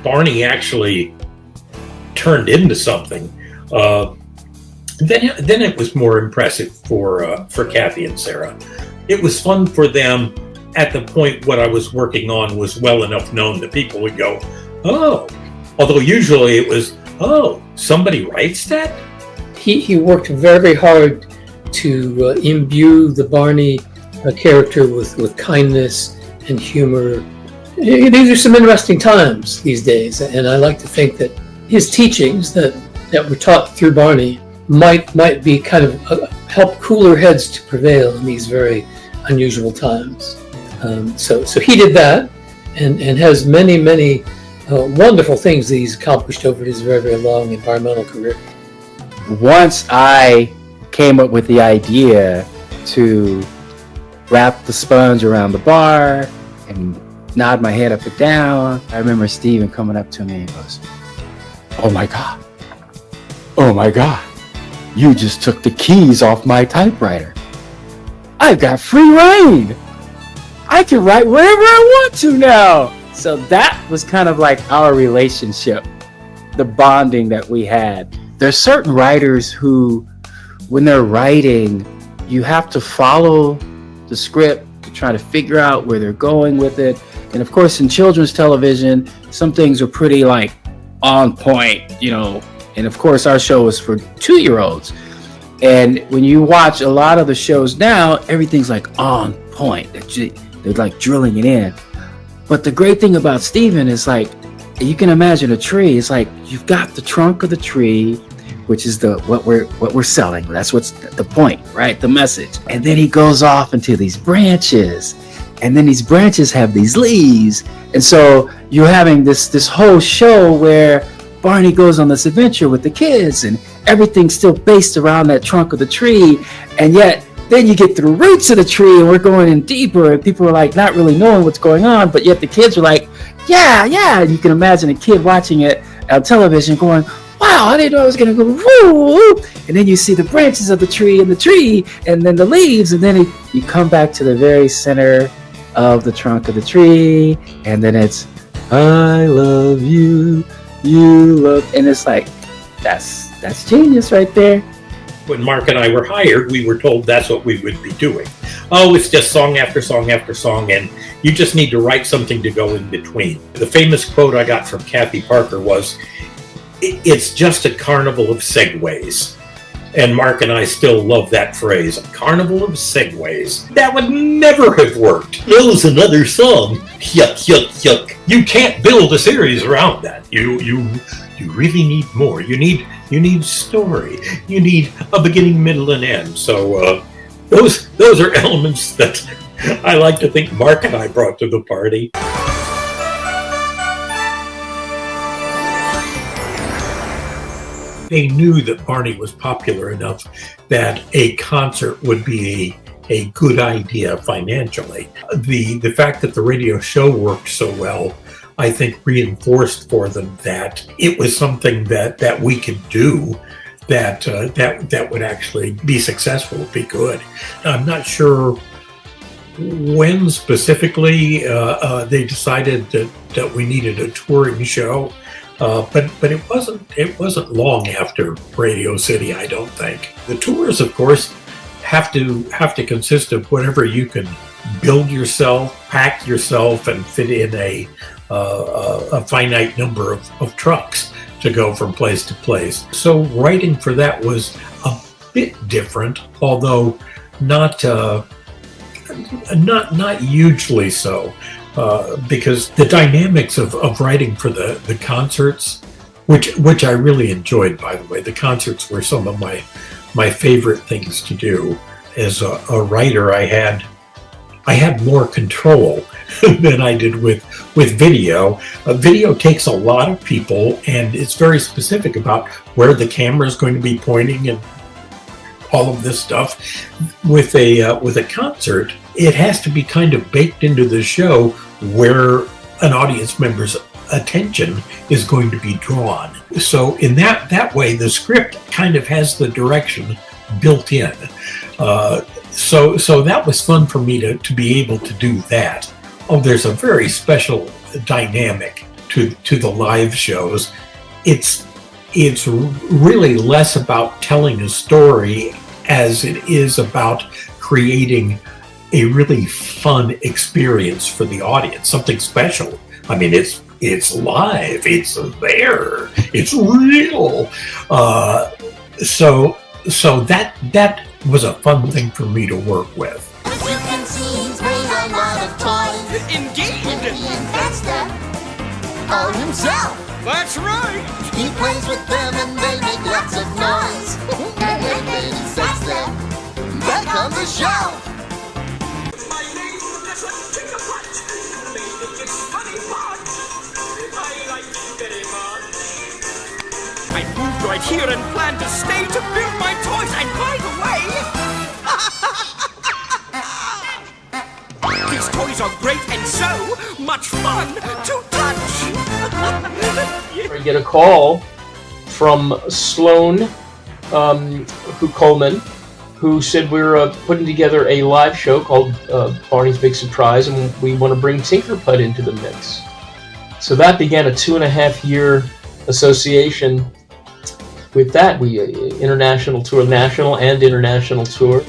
Barney actually turned into something, then it was more impressive for Kathy and Sarah. It was fun for them at the point what I was working on was well enough known that people would go, oh. Although usually it was, oh, somebody writes that? He worked very hard to imbue the Barney character with kindness and humor. These are some interesting times these days, and I like to think that his teachings that were taught through Barney might be kind of help cooler heads to prevail in these very unusual times. So he did that, and has many wonderful things that he's accomplished over his very, very long environmental career. Once I came up with the idea to wrap the sponge around the bar and nod my head up and down, I remember Steven coming up to me and goes, oh my God, you just took the keys off my typewriter. I've got free reign. I can write whatever I want to now. So that was kind of like our relationship, the bonding that we had. There's certain writers who, when they're writing, you have to follow the script to try to figure out where they're going with it. And of course, in children's television, some things are pretty like on point, and of course our show is for 2-year-olds. And when you watch a lot of the shows now, everything's like on point. They're like drilling it in. But the great thing about Steven is like, you can imagine a tree. It's like you've got the trunk of the tree, which is what we're selling. That's what's the point, right? The message. And then he goes off into these branches, and then these branches have these leaves. And so you're having this whole show where Barney goes on this adventure with the kids, and everything's still based around that trunk of the tree, and yet then you get to the roots of the tree, and we're going in deeper, and people are like not really knowing what's going on, but yet the kids are like, yeah. And you can imagine a kid watching it on television going, wow, I didn't know I was going to go, woo. And then you see the branches of the tree, and then the leaves, and then you come back to the very center of the trunk of the tree, and then it's, I love you, you love, and it's like, that's genius right there. When Mark and I were hired, we were told that's what we would be doing. Oh, it's just song after song after song, and you just need to write something to go in between. The famous quote I got from Kathy Parker was, it's just a carnival of segues. And Mark and I still love that phrase, a carnival of segues. That would never have worked. That was another song. Yuck, yuck, yuck. You can't build a series around that. You really need more. You need story. You need a beginning, middle, and end. So those are elements that I like to think Mark and I brought to the party. They knew that Barney was popular enough that a concert would be a good idea financially. The fact that the radio show worked so well, I think, reinforced for them that it was something that we could do that would actually be successful, be good. I'm not sure when specifically they decided that we needed a touring show, but it wasn't long after Radio City, I don't think. The tours, of course, have to consist of whatever you can build yourself, pack yourself, and fit in a finite number of trucks to go from place to place. So writing for that was a bit different, although not hugely so, because the dynamics of writing for the concerts, which I really enjoyed, by the way. The concerts were some of my favorite things to do. As a writer, I had more control than I did with video. Video takes a lot of people, and it's very specific about where the camera is going to be pointing and all of this stuff. With a concert, it has to be kind of baked into the show where an audience member's attention is going to be drawn. So in that way, the script kind of has the direction built in. So that was fun for me to be able to do that. Oh, there's a very special dynamic to the live shows. It's really less about telling a story as it is about creating a really fun experience for the audience, something special. I mean, it's live, it's there, it's real. So that was a fun thing for me to work with. As you can see, he's made a lot of toys. Indeed! And he invents them all himself. That's right! He plays with them and they make lots of noise. And then he sets them back on the shelf. I moved right here and plan to stay to build my toys. And by the way, these toys are great and so much fun to touch. I get a call from Sloan Coleman, who said we're putting together a live show called Barney's Big Surprise, and we want to bring Tinkerpud into the mix. So that began a 2.5-year association. With that, we international tour, national and international tour.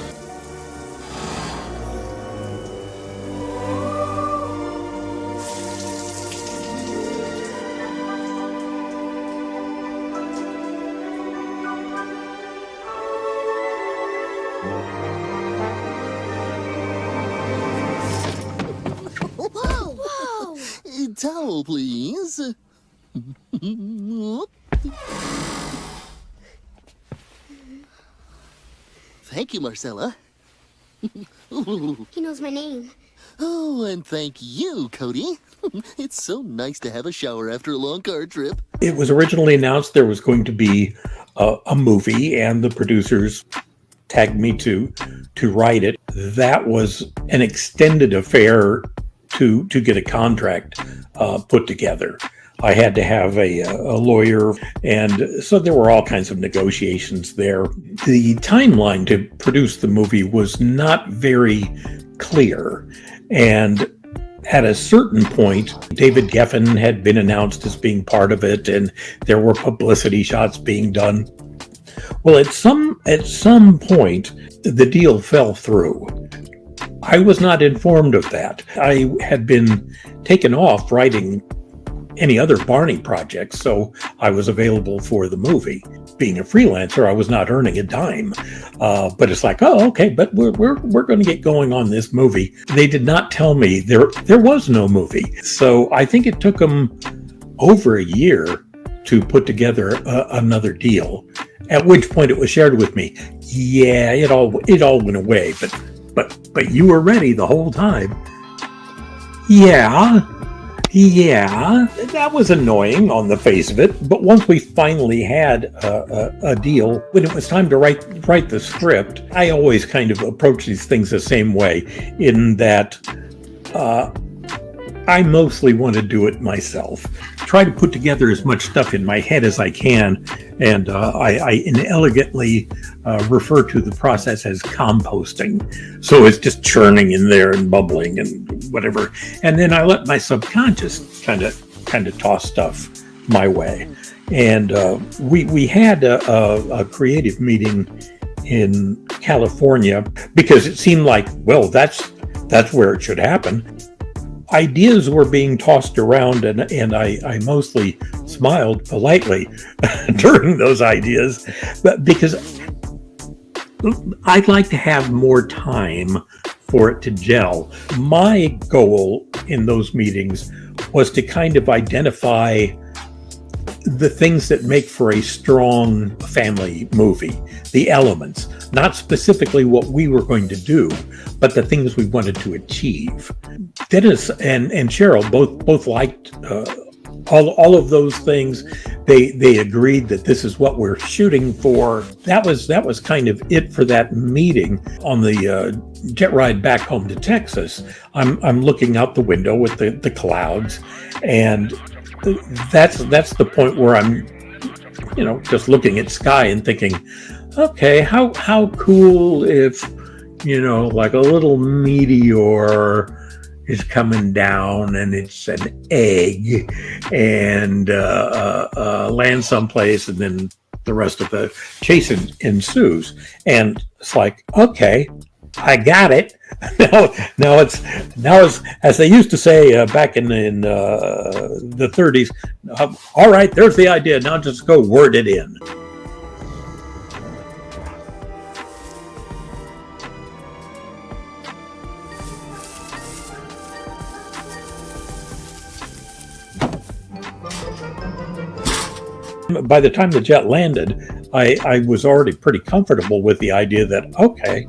Whoa! Towel, please. Thank you, Marcella. He knows my name. Oh, and thank you, Cody. It's so nice to have a shower after a long car trip. It was originally announced there was going to be a movie, and the producers tagged me to write it. That was an extended affair to get a contract put together. I had to have a lawyer, and so there were all kinds of negotiations there. The timeline to produce the movie was not very clear, and at a certain point, David Geffen had been announced as being part of it, and there were publicity shots being done. Well, at some point, the deal fell through. I was not informed of that. I had been taken off writing any other Barney projects, so I was available for the movie. Being a freelancer, I was not earning a dime, but it's like, oh, okay, but we're going to get going on this movie. They did not tell me there was no movie, so I think it took them over a year to put together another deal. At which point it was shared with me. Yeah, it all went away, but you were ready the whole time. Yeah, that was annoying on the face of it. But once we finally had a deal, when it was time to write the script, I always kind of approach these things the same way, in that I mostly want to do it myself. Try to put together as much stuff in my head as I can, and I inelegantly refer to the process as composting. So it's just churning in there and bubbling and whatever, and then I let my subconscious kind of toss stuff my way. And we had a creative meeting in California because it seemed like, well, that's where it should happen. Ideas were being tossed around, and I mostly smiled politely during those ideas, but because I'd like to have more time for it to gel. My goal in those meetings was to kind of identify the things that make for a strong family movie, the elements, not specifically what we were going to do, but the things we wanted to achieve. Dennis and Cheryl both liked all of those things. They agreed that this is what we're shooting for. That was kind of it for that meeting. On the jet ride back home to Texas, I'm looking out the window with the clouds, and that's the point where I'm, just looking at sky and thinking, okay, how cool if, like a little meteor is coming down and it's an egg and lands someplace, and then the rest of the chase ensues. And it's like, okay, I got it. Now it's as they used to say back in the 30s. All right, there's the idea. Now just go word it in. By the time the jet landed, I was already pretty comfortable with the idea that, okay,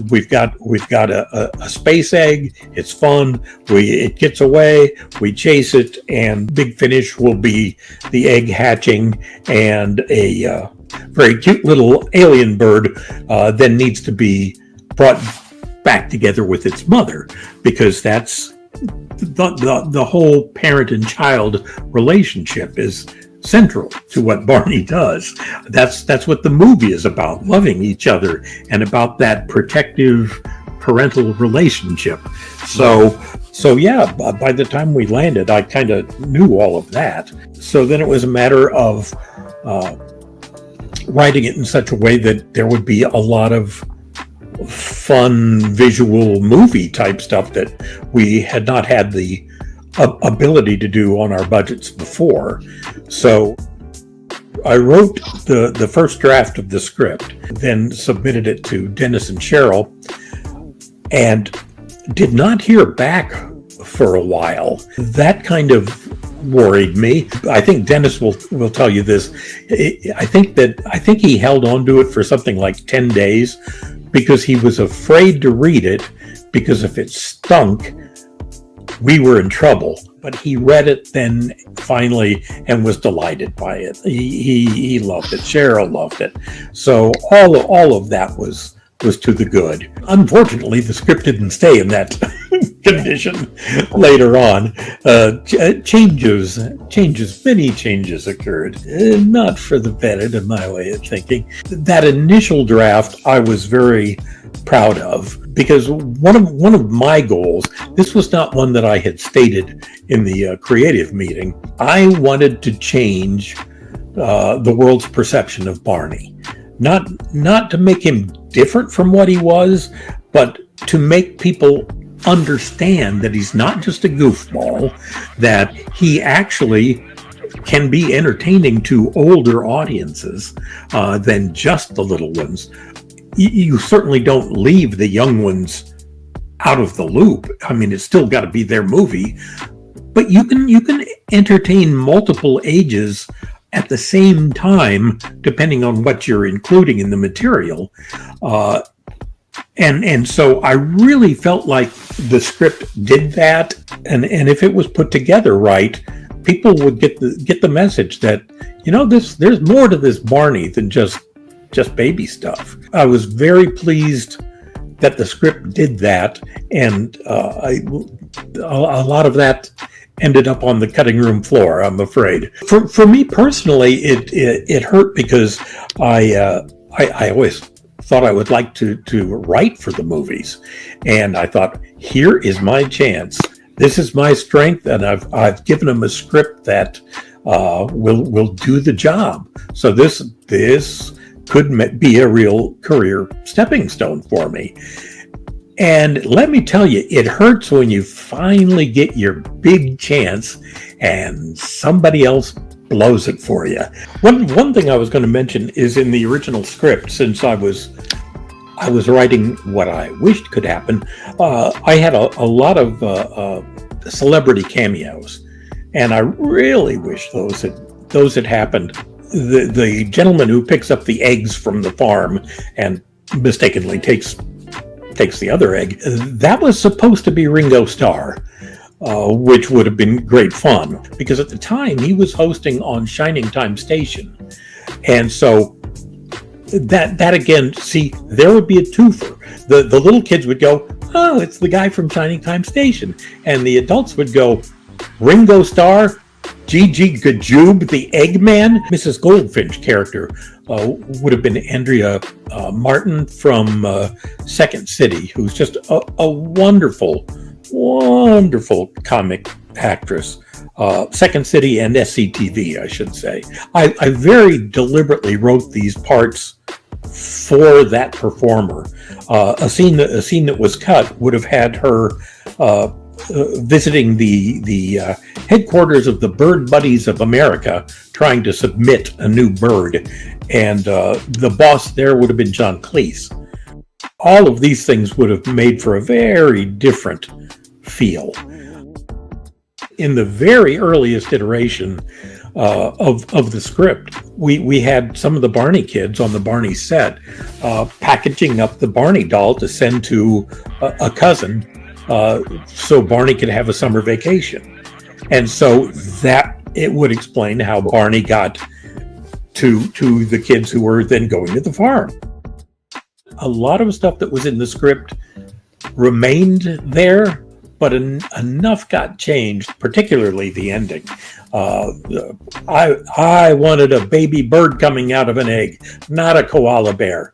we've got a space egg. It's fun. It gets away. We chase it, and big finish will be the egg hatching, and a very cute little alien bird then needs to be brought back together with its mother, because that's the whole parent and child relationship is central to what Barney does. That's what the movie is about, loving each other and about that protective parental relationship. So yeah, by the time we landed, I kind of knew all of that. So then it was a matter of writing it in such a way that there would be a lot of fun visual movie type stuff that we had not had the ability to do on our budgets before. So I wrote the first draft of the script, then submitted it to Dennis and Cheryl, and did not hear back for a while. That kind of worried me. I think Dennis will tell you this. I think he held on to it for something like 10 days because he was afraid to read it, because if it stunk, we were in trouble. But he read it then finally and was delighted by it. He loved it. Cheryl loved it. So all of that was to the good. Unfortunately, the script didn't stay in that condition later on. Many changes occurred. Not for the better, in my way of thinking. That initial draft I was very proud of, because one of my goals, this was not one that I had stated in the creative meeting. I wanted to change the world's perception of Barney. Not to make him different from what he was, but to make people understand that he's not just a goofball, that he actually can be entertaining to older audiences than just the little ones. You certainly don't leave the young ones out of the loop. I mean, it's still got to be their movie, but you can entertain multiple ages at the same time, depending on what you're including in the material. And so I really felt like the script did that, and if it was put together right, people would get the message that, there's more to this Barney than just baby stuff. I was very pleased that the script did that, and a lot of that ended up on the cutting room floor, I'm afraid. For me personally, it hurt because I always thought I would like to write for the movies, and I thought, here is my chance. This is my strength, and I've given them a script that will do the job. So this could be a real career stepping stone for me. And let me tell you, it hurts when you finally get your big chance and somebody else blows it for you. One thing I was going to mention is in the original script, since I was writing what I wished could happen, I had a lot of celebrity cameos, and I really wish those had happened. The gentleman who picks up the eggs from the farm and mistakenly takes the other egg, that was supposed to be Ringo Starr, which would have been great fun, because at the time he was hosting on Shining Time Station. And so that again, see, there would be a twofer. The little kids would go, oh, it's the guy from Shining Time Station. And the adults would go, Ringo Starr, Gigi Gajoob, the Eggman. Mrs. Goldfinch character would have been Andrea Martin from Second City, who's just a wonderful, wonderful comic actress. Second City and SCTV, I should say. I very deliberately wrote these parts for that performer. A scene that was cut would have had her visiting the headquarters of the Bird Buddies of America, trying to submit a new bird, and the boss there would have been John Cleese. All of these things would have made for a very different feel. In the very earliest iteration of the script, we had some of the Barney kids on the Barney set packaging up the Barney doll to send to a cousin so Barney could have a summer vacation. And so that it would explain how Barney got to the kids who were then going to the farm. A lot of stuff that was in the script remained there, but enough got changed, particularly the ending. I wanted a baby bird coming out of an egg, not a koala bear.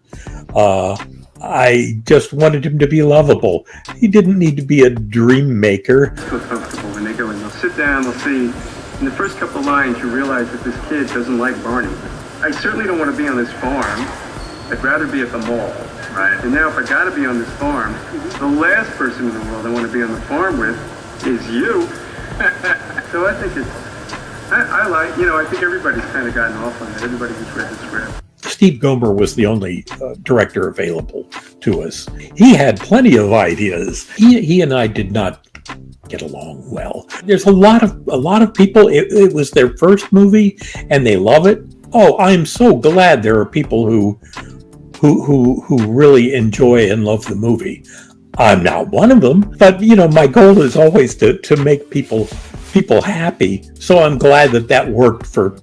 I just wanted him to be lovable. He didn't need to be a dream maker. Feel comfortable when they go in. They'll sit down, they'll see. In the first couple of lines, you realize that this kid doesn't like Barney. I certainly don't want to be on this farm. I'd rather be at the mall. Right. And now if I got to be on this farm, the last person in the world I want to be on the farm with is you. So I think I like, I think everybody's kind of gotten off on it. Everybody who's read the script. Steve Gomer was the only director available to us. He had plenty of ideas. He and I did not get along well. There's a lot of people, it was their first movie and they love it. Oh, I'm so glad there are people who really enjoy and love the movie. I'm not one of them, but my goal is always to make people happy. So I'm glad that worked for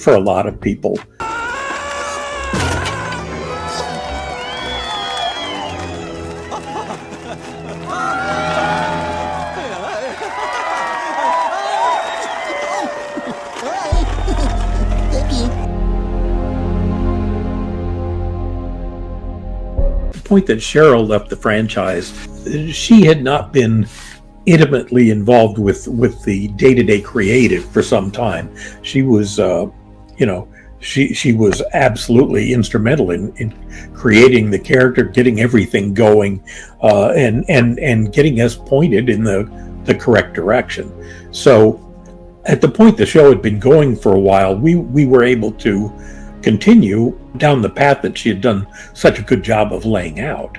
a lot of people. Point that Cheryl left the franchise, she had not been intimately involved with the day-to-day creative for some time. She was she was absolutely instrumental in creating the character, getting everything going, and getting us pointed in the correct direction. So at the point the show had been going for a while, we were able to continue down the path that she had done such a good job of laying out.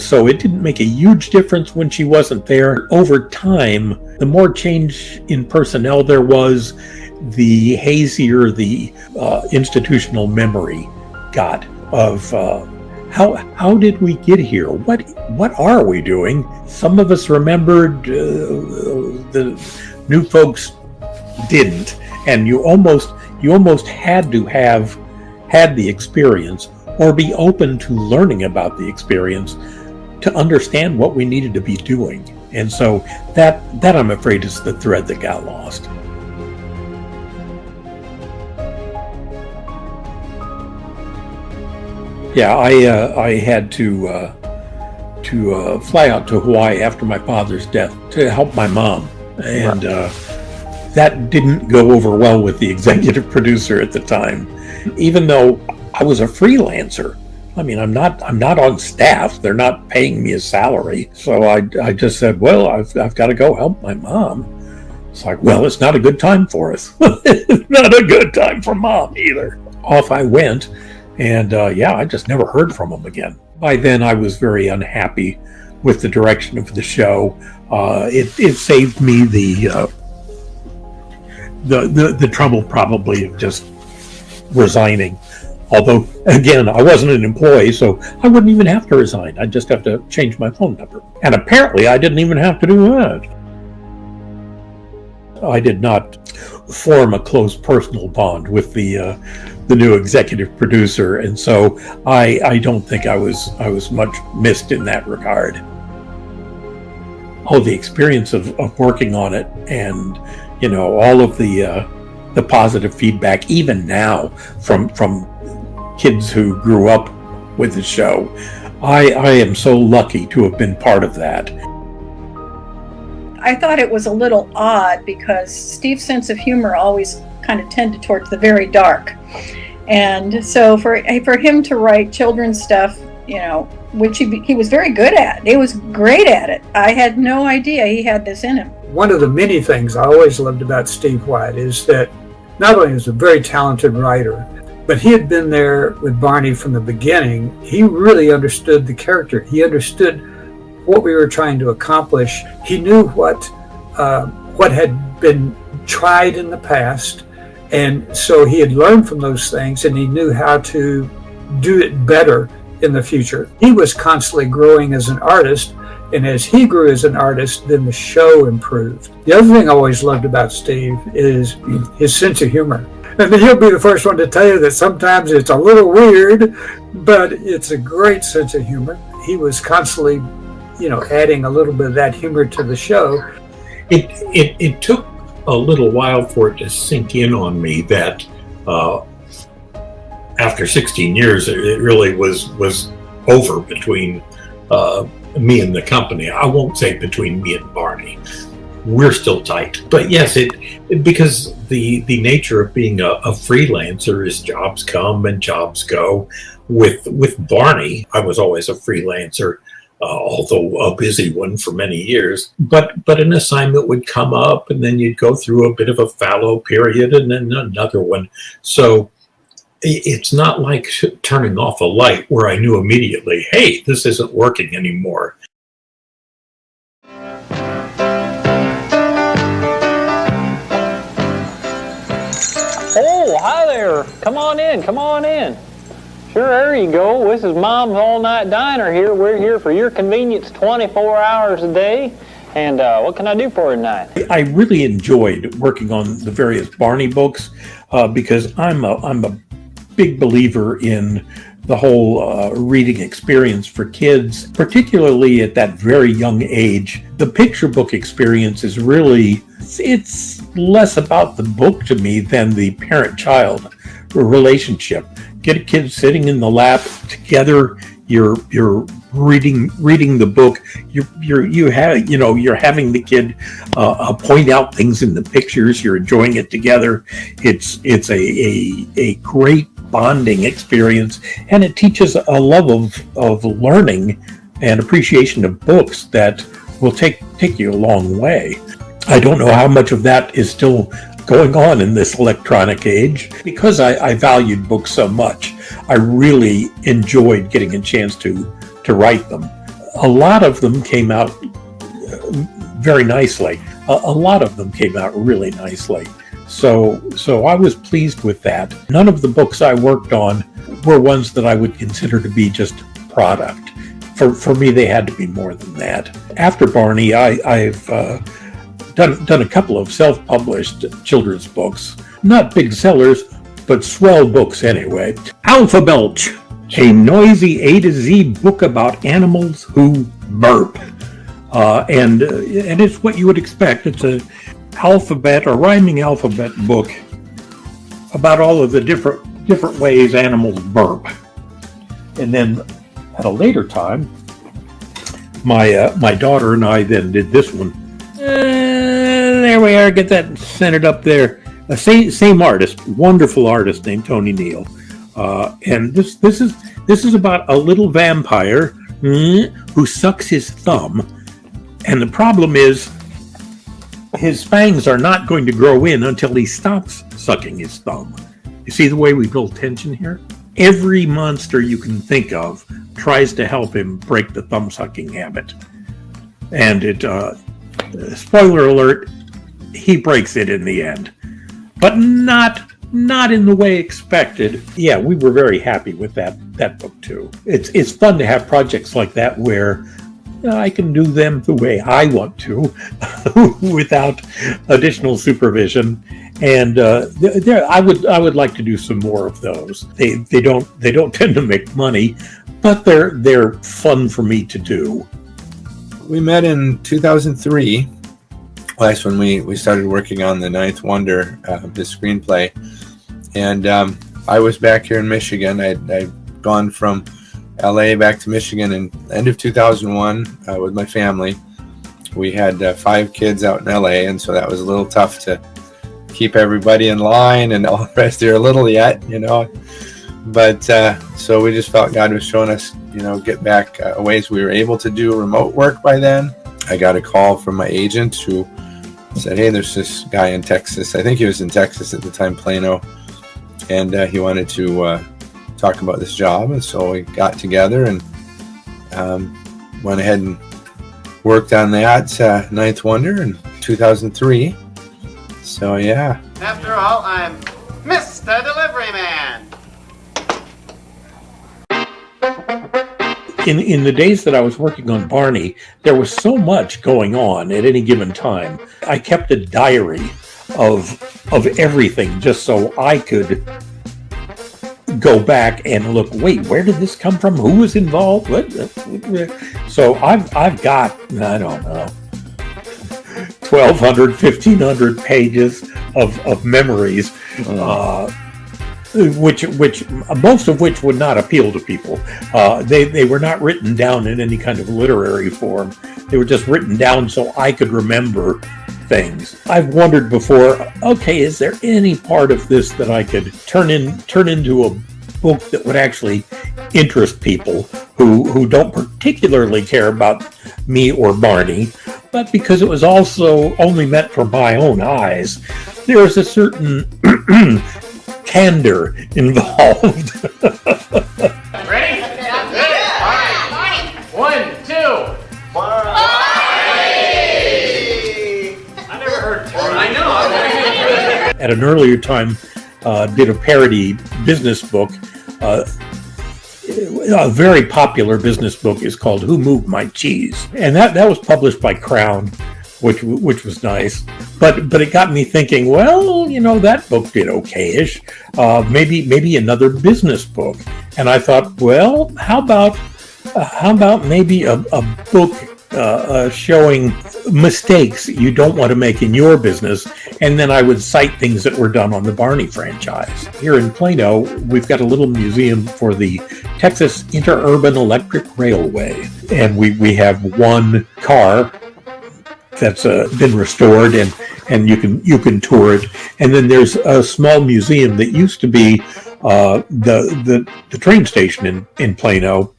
So it didn't make a huge difference when she wasn't there. Over time, the more change in personnel there was, the hazier the institutional memory got of how did we get here? What are we doing? Some of us remembered, the new folks didn't, and you almost had to have had the experience or be open to learning about the experience to understand what we needed to be doing. And so that I'm afraid is the thread that got lost. Yeah, I had to fly out to Hawaii after my father's death to help my mom, and that didn't go over well with the executive producer at the time. Even though I was a freelancer, I mean, I'm not on staff. They're not paying me a salary, so I just said, well, I've got to go help my mom. It's like, well, it's not a good time for us. It's not a good time for Mom either. Off I went, and I just never heard from him again. By then, I was very unhappy with the direction of the show. It saved me the trouble probably of just resigning. Although, again, I wasn't an employee, so I wouldn't even have to resign. I'd just have to change my phone number. And apparently, I didn't even have to do that. I did not form a close personal bond with the new executive producer, and so I don't think I was much missed in that regard. Oh, the experience of working on it, and all of the positive feedback, even now from kids who grew up with the show. I am so lucky to have been part of that. I thought it was a little odd because Steve's sense of humor always kind of tended towards the very dark. And so for him to write children's stuff, which he was very good at, he was great at it. I had no idea he had this in him. One of the many things I always loved about Steve White is that not only was he a very talented writer, but he had been there with Barney from the beginning. He really understood the character. He understood what we were trying to accomplish. He knew what had been tried in the past, and so he had learned from those things, and he knew how to do it better in the future. He was constantly growing as an artist, and as he grew as an artist, then the show improved. The other thing I always loved about Steve is his sense of humor. And he'll be the first one to tell you that sometimes it's a little weird, but it's a great sense of humor. He was constantly, adding a little bit of that humor to the show. It took a little while for it to sink in on me that after 16 years, it really was over between me and the company. I won't say between me and Barney. We're still tight. But yes, because the nature of being a freelancer is jobs come and jobs go. With Barney, I was always a freelancer, although a busy one for many years. But an assignment would come up, and then you'd go through a bit of a fallow period, and then another one. So it's not like turning off a light where I knew immediately, hey, this isn't working anymore. Oh, hi there. Come on in. Sure, there you go. This is Mom's All-Night Diner here. We're here for your convenience 24 hours a day. And what can I do for you tonight? I really enjoyed working on the various Barney books because I'm a big believer in the whole reading experience for kids, particularly at that very young age. The picture book experience is really, it's less about the book to me than the parent-child relationship. Get a kid sitting in the lap together. You're reading the book. You're having the kid point out things in the pictures. You're enjoying it together. It's a great bonding experience, and it teaches a love of learning and appreciation of books that will take you a long way. I don't know how much of that is still going on in this electronic age. Because I valued books so much, I really enjoyed getting a chance to write them. A lot of them came out very nicely. A lot of them came out really nicely. So I was pleased with that. None of the books I worked on were ones that I would consider to be just product. For me, they had to be more than that. After Barney, I've done a couple of self-published children's books. Not big sellers, but swell books anyway. Alpha Belch, a noisy A to Z book about animals who burp. and it's what you would expect. It's a rhyming alphabet book about all of the different ways animals burp. And then at a later time, my daughter and I then did this one. There we are. Get that centered up there. Same artist, wonderful artist named Tony Neal. And this is about a little vampire who sucks his thumb. And the problem is his fangs are not going to grow in until he stops sucking his thumb. You see the way we build tension here? Every monster you can think of tries to help him break the thumb-sucking habit. And spoiler alert, he breaks it in the end. But not in the way expected. Yeah, we were very happy with that book too. It's fun to have projects like that where I can do them the way I want to without additional supervision. And I would like to do some more of those. They don't tend to make money, but they're fun for me to do. We met in 2003. That's when we started working on The Ninth Wonder, his screenplay. And I was back here in Michigan. I'd gone from LA back to Michigan in end of 2001 with my family. We had 5 kids out in LA, and so that was a little tough to keep everybody in line and all the rest. They're a little yet, But so we just felt God was showing us, get back ways we were able to do remote work by then. I got a call from my agent who said, hey, there's this guy in Texas. I think he was in Texas at the time, Plano. And he wanted to talk about this job. And so we got together and went ahead and worked on that Ninth Wonder in 2003. So, yeah. After all, I'm Mr. Delivery Man. In the days that I was working on Barney, there was so much going on at any given time. I kept a diary of everything just so I could go back and look, wait, where did this come from? Who was involved? What? So I've got, I don't know, 1,200, 1,500 pages of memories, which most of which would not appeal to people. They were not written down in any kind of literary form. They were just written down so I could remember things. I've wondered before, okay, is there any part of this that I could turn into a book that would actually interest people who don't particularly care about me or Barney, but because it was also only meant for my own eyes, there's a certain candor involved. Ready? Barney. 1, 2. I never heard Tony. I know. At an earlier time, did a parody business book. A very popular business book is called Who Moved My Cheese? And that was published by Crown, which was nice. But it got me thinking, well, that book did okay-ish. Maybe another business book. And I thought, well, how about maybe a book showing mistakes you don't want to make in your business, and then I would cite things that were done on the Barney franchise. Here in Plano, we've got a little museum for the Texas Interurban Electric Railway, and we have one car that's been restored, and you can tour it. And then there's a small museum that used to be the train station in Plano.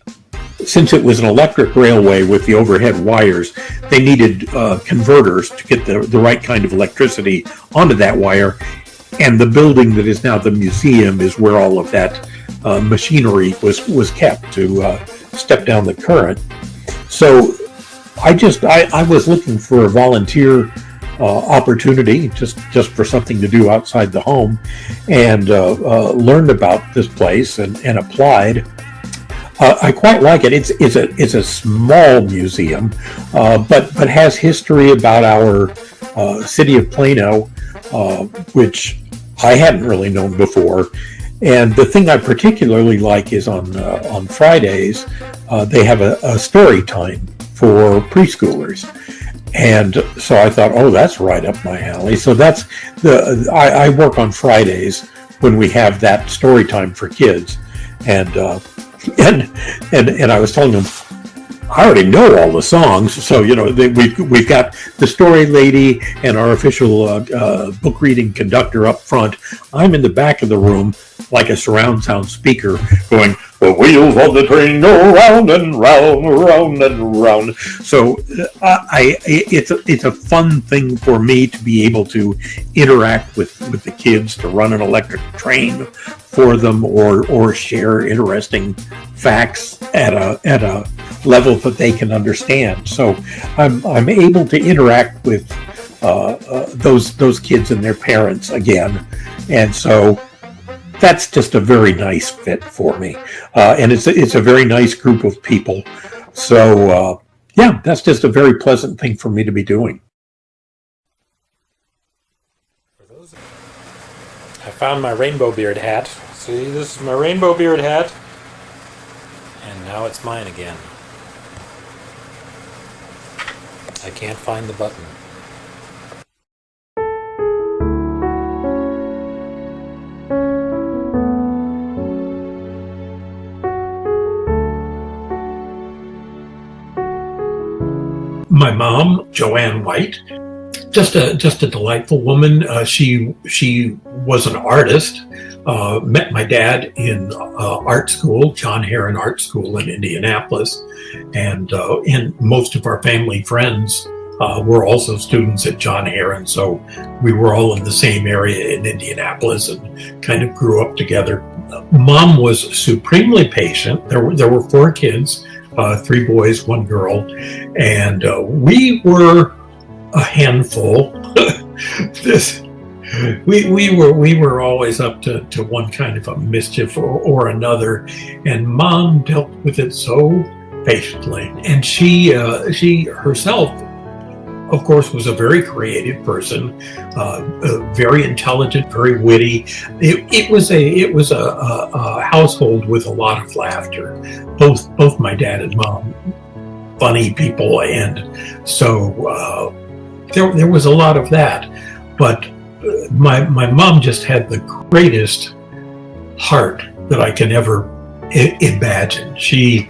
Since it was an electric railway with the overhead wires, they needed converters to get the right kind of electricity onto that wire. And the building that is now the museum is where all of that machinery was kept to step down the current. So I was looking for a volunteer opportunity just for something to do outside the home, and learned about this place and applied. I quite like it. It's a small museum, but has history about our city of Plano, which I hadn't really known before. And the thing I particularly like is on Fridays, they have a story time for preschoolers. And so I thought, oh, that's right up my alley. So that's I work on Fridays when we have that story time for kids. And I was telling them, I already know all the songs, so we've got the story lady and our official book reading conductor up front. I'm in the back of the room like a surround sound speaker, going, "The wheels of the train go round and round, round and round." So it's a fun thing for me to be able to interact with the kids, to run an electric train for them, or share interesting facts at a level that they can understand. So I'm able to interact with those kids and their parents again, and so that's just a very nice fit for me, and it's a very nice group of people. So yeah, that's just a very pleasant thing for me to be doing. I found my rainbow beard hat. See, this is my rainbow beard hat, and now it's mine again. I can't find the button. My mom, Joanne White, just a delightful woman. She was an artist. Met my dad in art school, John Herron Art School in Indianapolis, and most of our family friends were also students at John Herron. So we were all in the same area in Indianapolis and kind of grew up together. Mom was supremely patient. There were 4 kids. 3 boys, 1 girl, and we were a handful. We were always up to one kind of a mischief or another, and Mom dealt with it so patiently. And she herself, of course, was a very creative person, very intelligent, very witty. It was a household with a lot of laughter. Both my dad and Mom, funny people, and so there was a lot of that. But my mom just had the greatest heart that I can ever imagine. She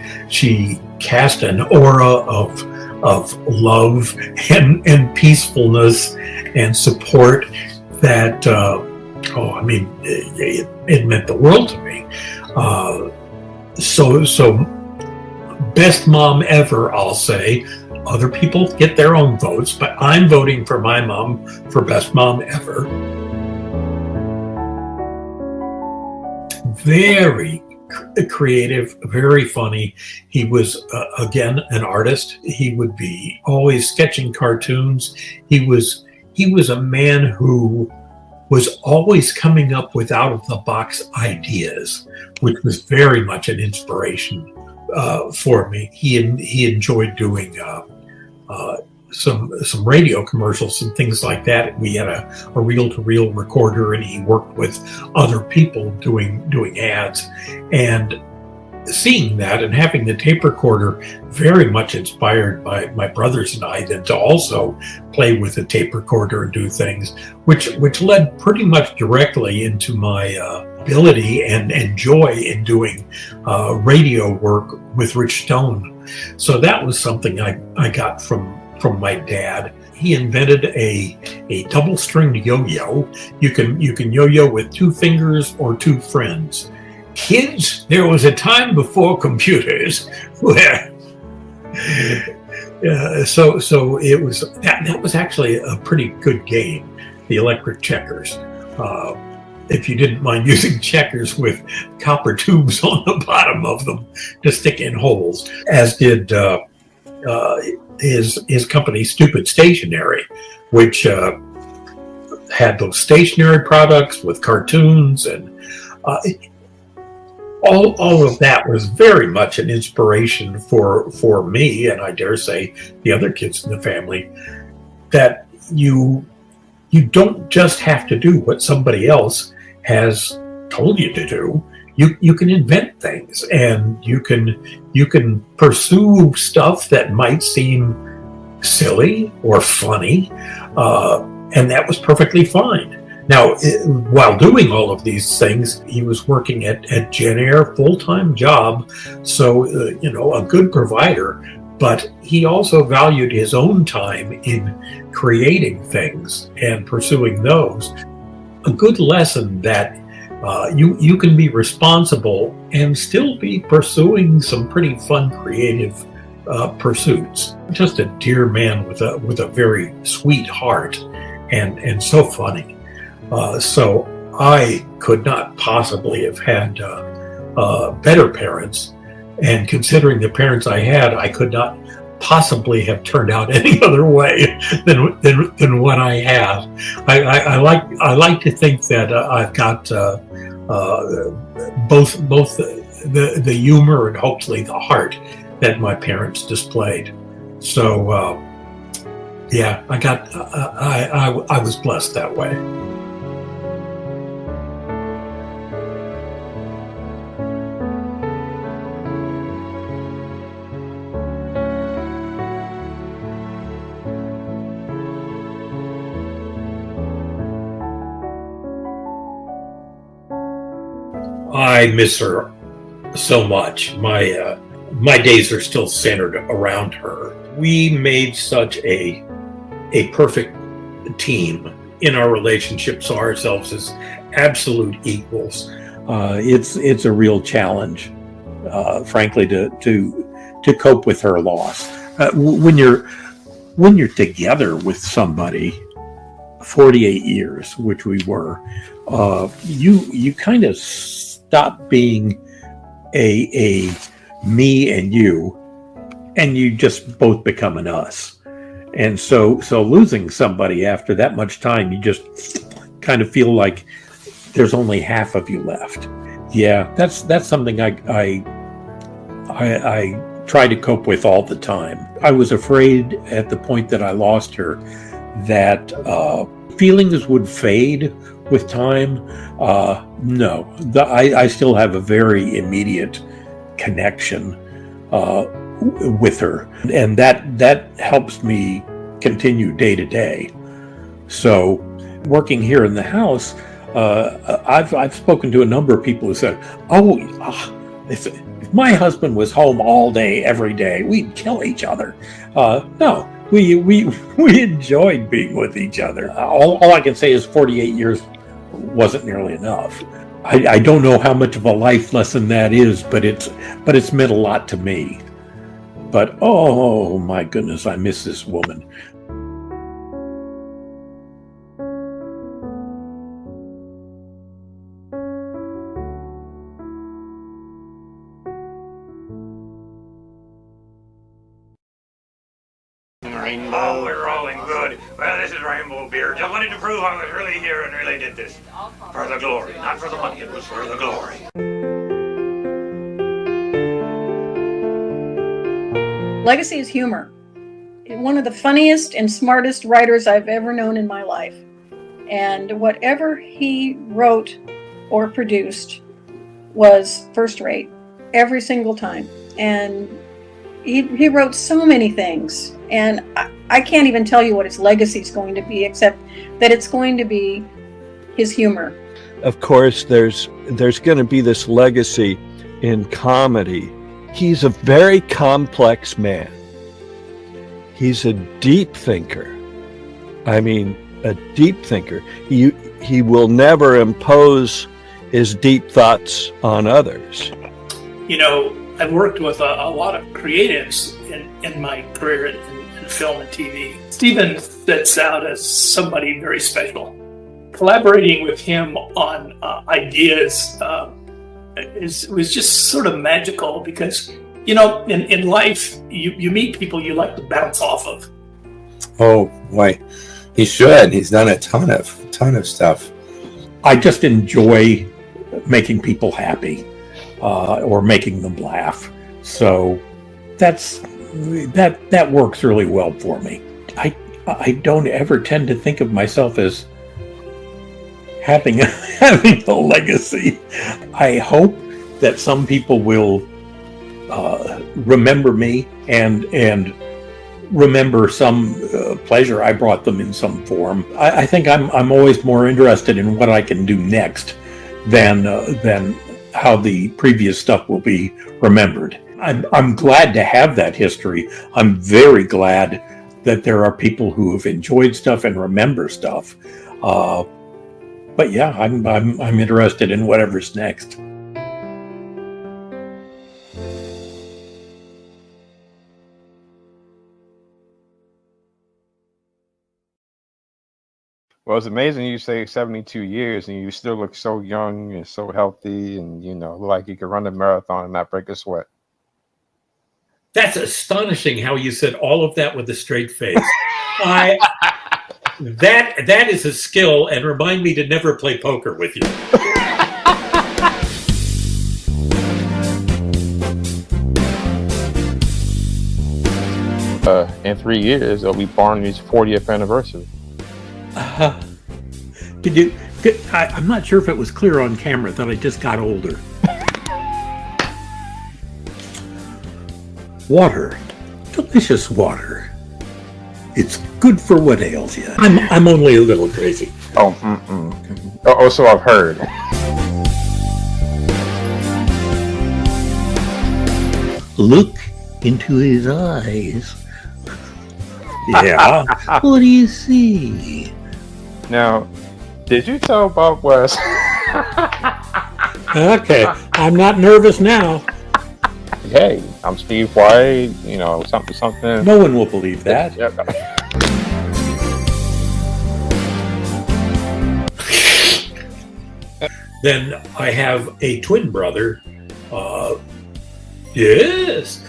cast an aura of love and peacefulness and support that it meant the world to me. So best mom ever, I'll say. Other people get their own votes, but I'm voting for my mom for best mom ever. Very creative, very funny. He was again an artist. He would be always sketching cartoons. He was a man who was always coming up with out of the box ideas, which was very much an inspiration for me. He enjoyed doing some radio commercials and things like that. We had a reel-to-reel recorder, and he worked with other people doing ads. And seeing that and having the tape recorder very much inspired by my brothers and I then to also play with the tape recorder and do things, which led pretty much directly into my ability and joy in doing radio work with Rich Stone. So that was something I got from my dad. He invented a double-stringed yo-yo. You can yo-yo with 2 fingers or 2 friends. Kids, there was a time before computers where so it was that was actually a pretty good game, the electric checkers. If you didn't mind using checkers with copper tubes on the bottom of them to stick in holes, as did his company Stupid Stationery, which had those stationery products with cartoons, and all of that was very much an inspiration for me, and I dare say the other kids in the family, that you don't just have to do what somebody else has told you to do. you can invent things, and you can pursue stuff that might seem silly or funny, and that was perfectly fine. Now, while doing all of these things, he was working at Genair, full-time job, so a good provider. But he also valued his own time in creating things and pursuing those. A good lesson that you can be responsible and still be pursuing some pretty fun, creative pursuits. Just a dear man with a very sweet heart, and so funny. So I could not possibly have had better parents. And considering the parents I had, I could not possibly have turned out any other way than what I have. I like to think that I've got both the humor and hopefully the heart that my parents displayed. So yeah, I was blessed that way. I miss her so much. My days are still centered around her. We made such a perfect team in our relationship, saw ourselves as absolute equals. It's a real challenge, frankly, to cope with her loss. When you're together with somebody 48 years, which we were, you kind of stop being a me and you just both become an us. And so losing somebody after that much time, you just kind of feel like there's only half of you left. Yeah, that's something I try to cope with all the time. I was afraid at the point that I lost her that feelings would fade with time. No, I still have a very immediate connection with her, and that helps me continue day to day. So working here in the house, I've spoken to a number of people who said, if my husband was home all day, every day, we'd kill each other. No, we enjoyed being with each other. All I can say is 48 years wasn't nearly enough. I don't know how much of a life lesson that is, but it's meant a lot to me. But oh my goodness, I miss this woman. Oh, we're rolling good. Well, this is Rainbow Beard. Just wanted to prove I was really here and really did this. For the glory. Not for the money, it was for the glory. Legacy is humor. One of the funniest and smartest writers I've ever known in my life. And whatever he wrote or produced was first rate every single time. And he wrote so many things. And I can't even tell you what his legacy is going to be, except that it's going to be his humor. Of course, there's going to be this legacy in comedy. He's a very complex man. He's a deep thinker. I mean, a deep thinker. He will never impose his deep thoughts on others. You know, I've worked with a lot of creatives in my career in film and TV. Stephen sets out as somebody very special. Collaborating with him on ideas was just sort of magical because, you know, in life, you meet people you like to bounce off of. Oh, why? He should. He's done a ton of stuff. I just enjoy making people happy or making them laugh. So that works really well for me. I don't ever tend to think of myself as having a legacy. I hope that some people will remember me and remember some pleasure I brought them in some form. I think I'm always more interested in what I can do next than how the previous stuff will be remembered. I'm glad to have that history. I'm very glad that there are people who have enjoyed stuff and remember stuff. But yeah, I'm interested in whatever's next. Well, it's amazing you say 72 years and you still look so young and so healthy and, you know, like you could run a marathon and not break a sweat. That's astonishing how you said all of that with a straight face. That is a skill, and remind me to never play poker with you. In 3 years, it'll be Barney's 40th anniversary. I'm not sure if it was clear on camera that I just got older. Water, delicious water. It's good for what ails you. I'm only a little crazy. Oh, so I've heard. Look into his eyes. Yeah. What do you see? Now, did you tell Bob West? Okay, I'm not nervous now. Hey, I'm Steve White, you know, something. No one will believe that. Yep. Then I have a twin brother. Yes.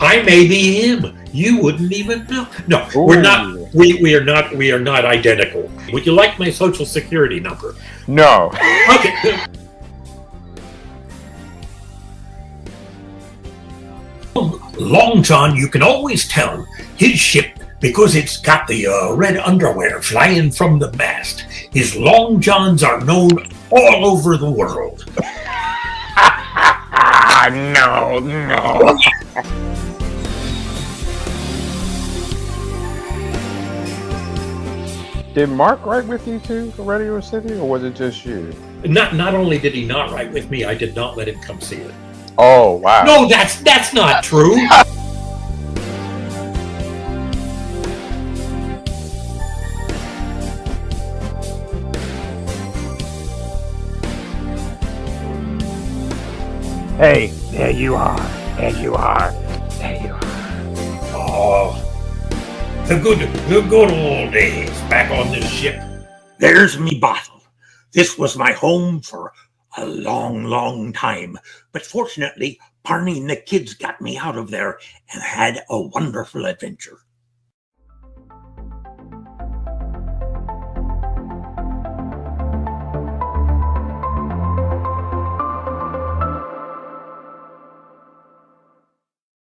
I may be him. You wouldn't even know. No, we're not. We are not. We are not identical. Would you like my social security number? No. Okay. Long John, you can always tell his ship because it's got the red underwear flying from the mast. His Long Johns are known all over the world. No. Did Mark write with you too for Radio City, or was it just you? Not only did he not write with me, I did not let him come see it. Oh, wow. No, that's not true. Hey, there you are. There you are. There you are. Oh, the good old days back on this ship. There's me bottle. This was my home for a long, long time. But fortunately, Barney and the kids got me out of there and had a wonderful adventure.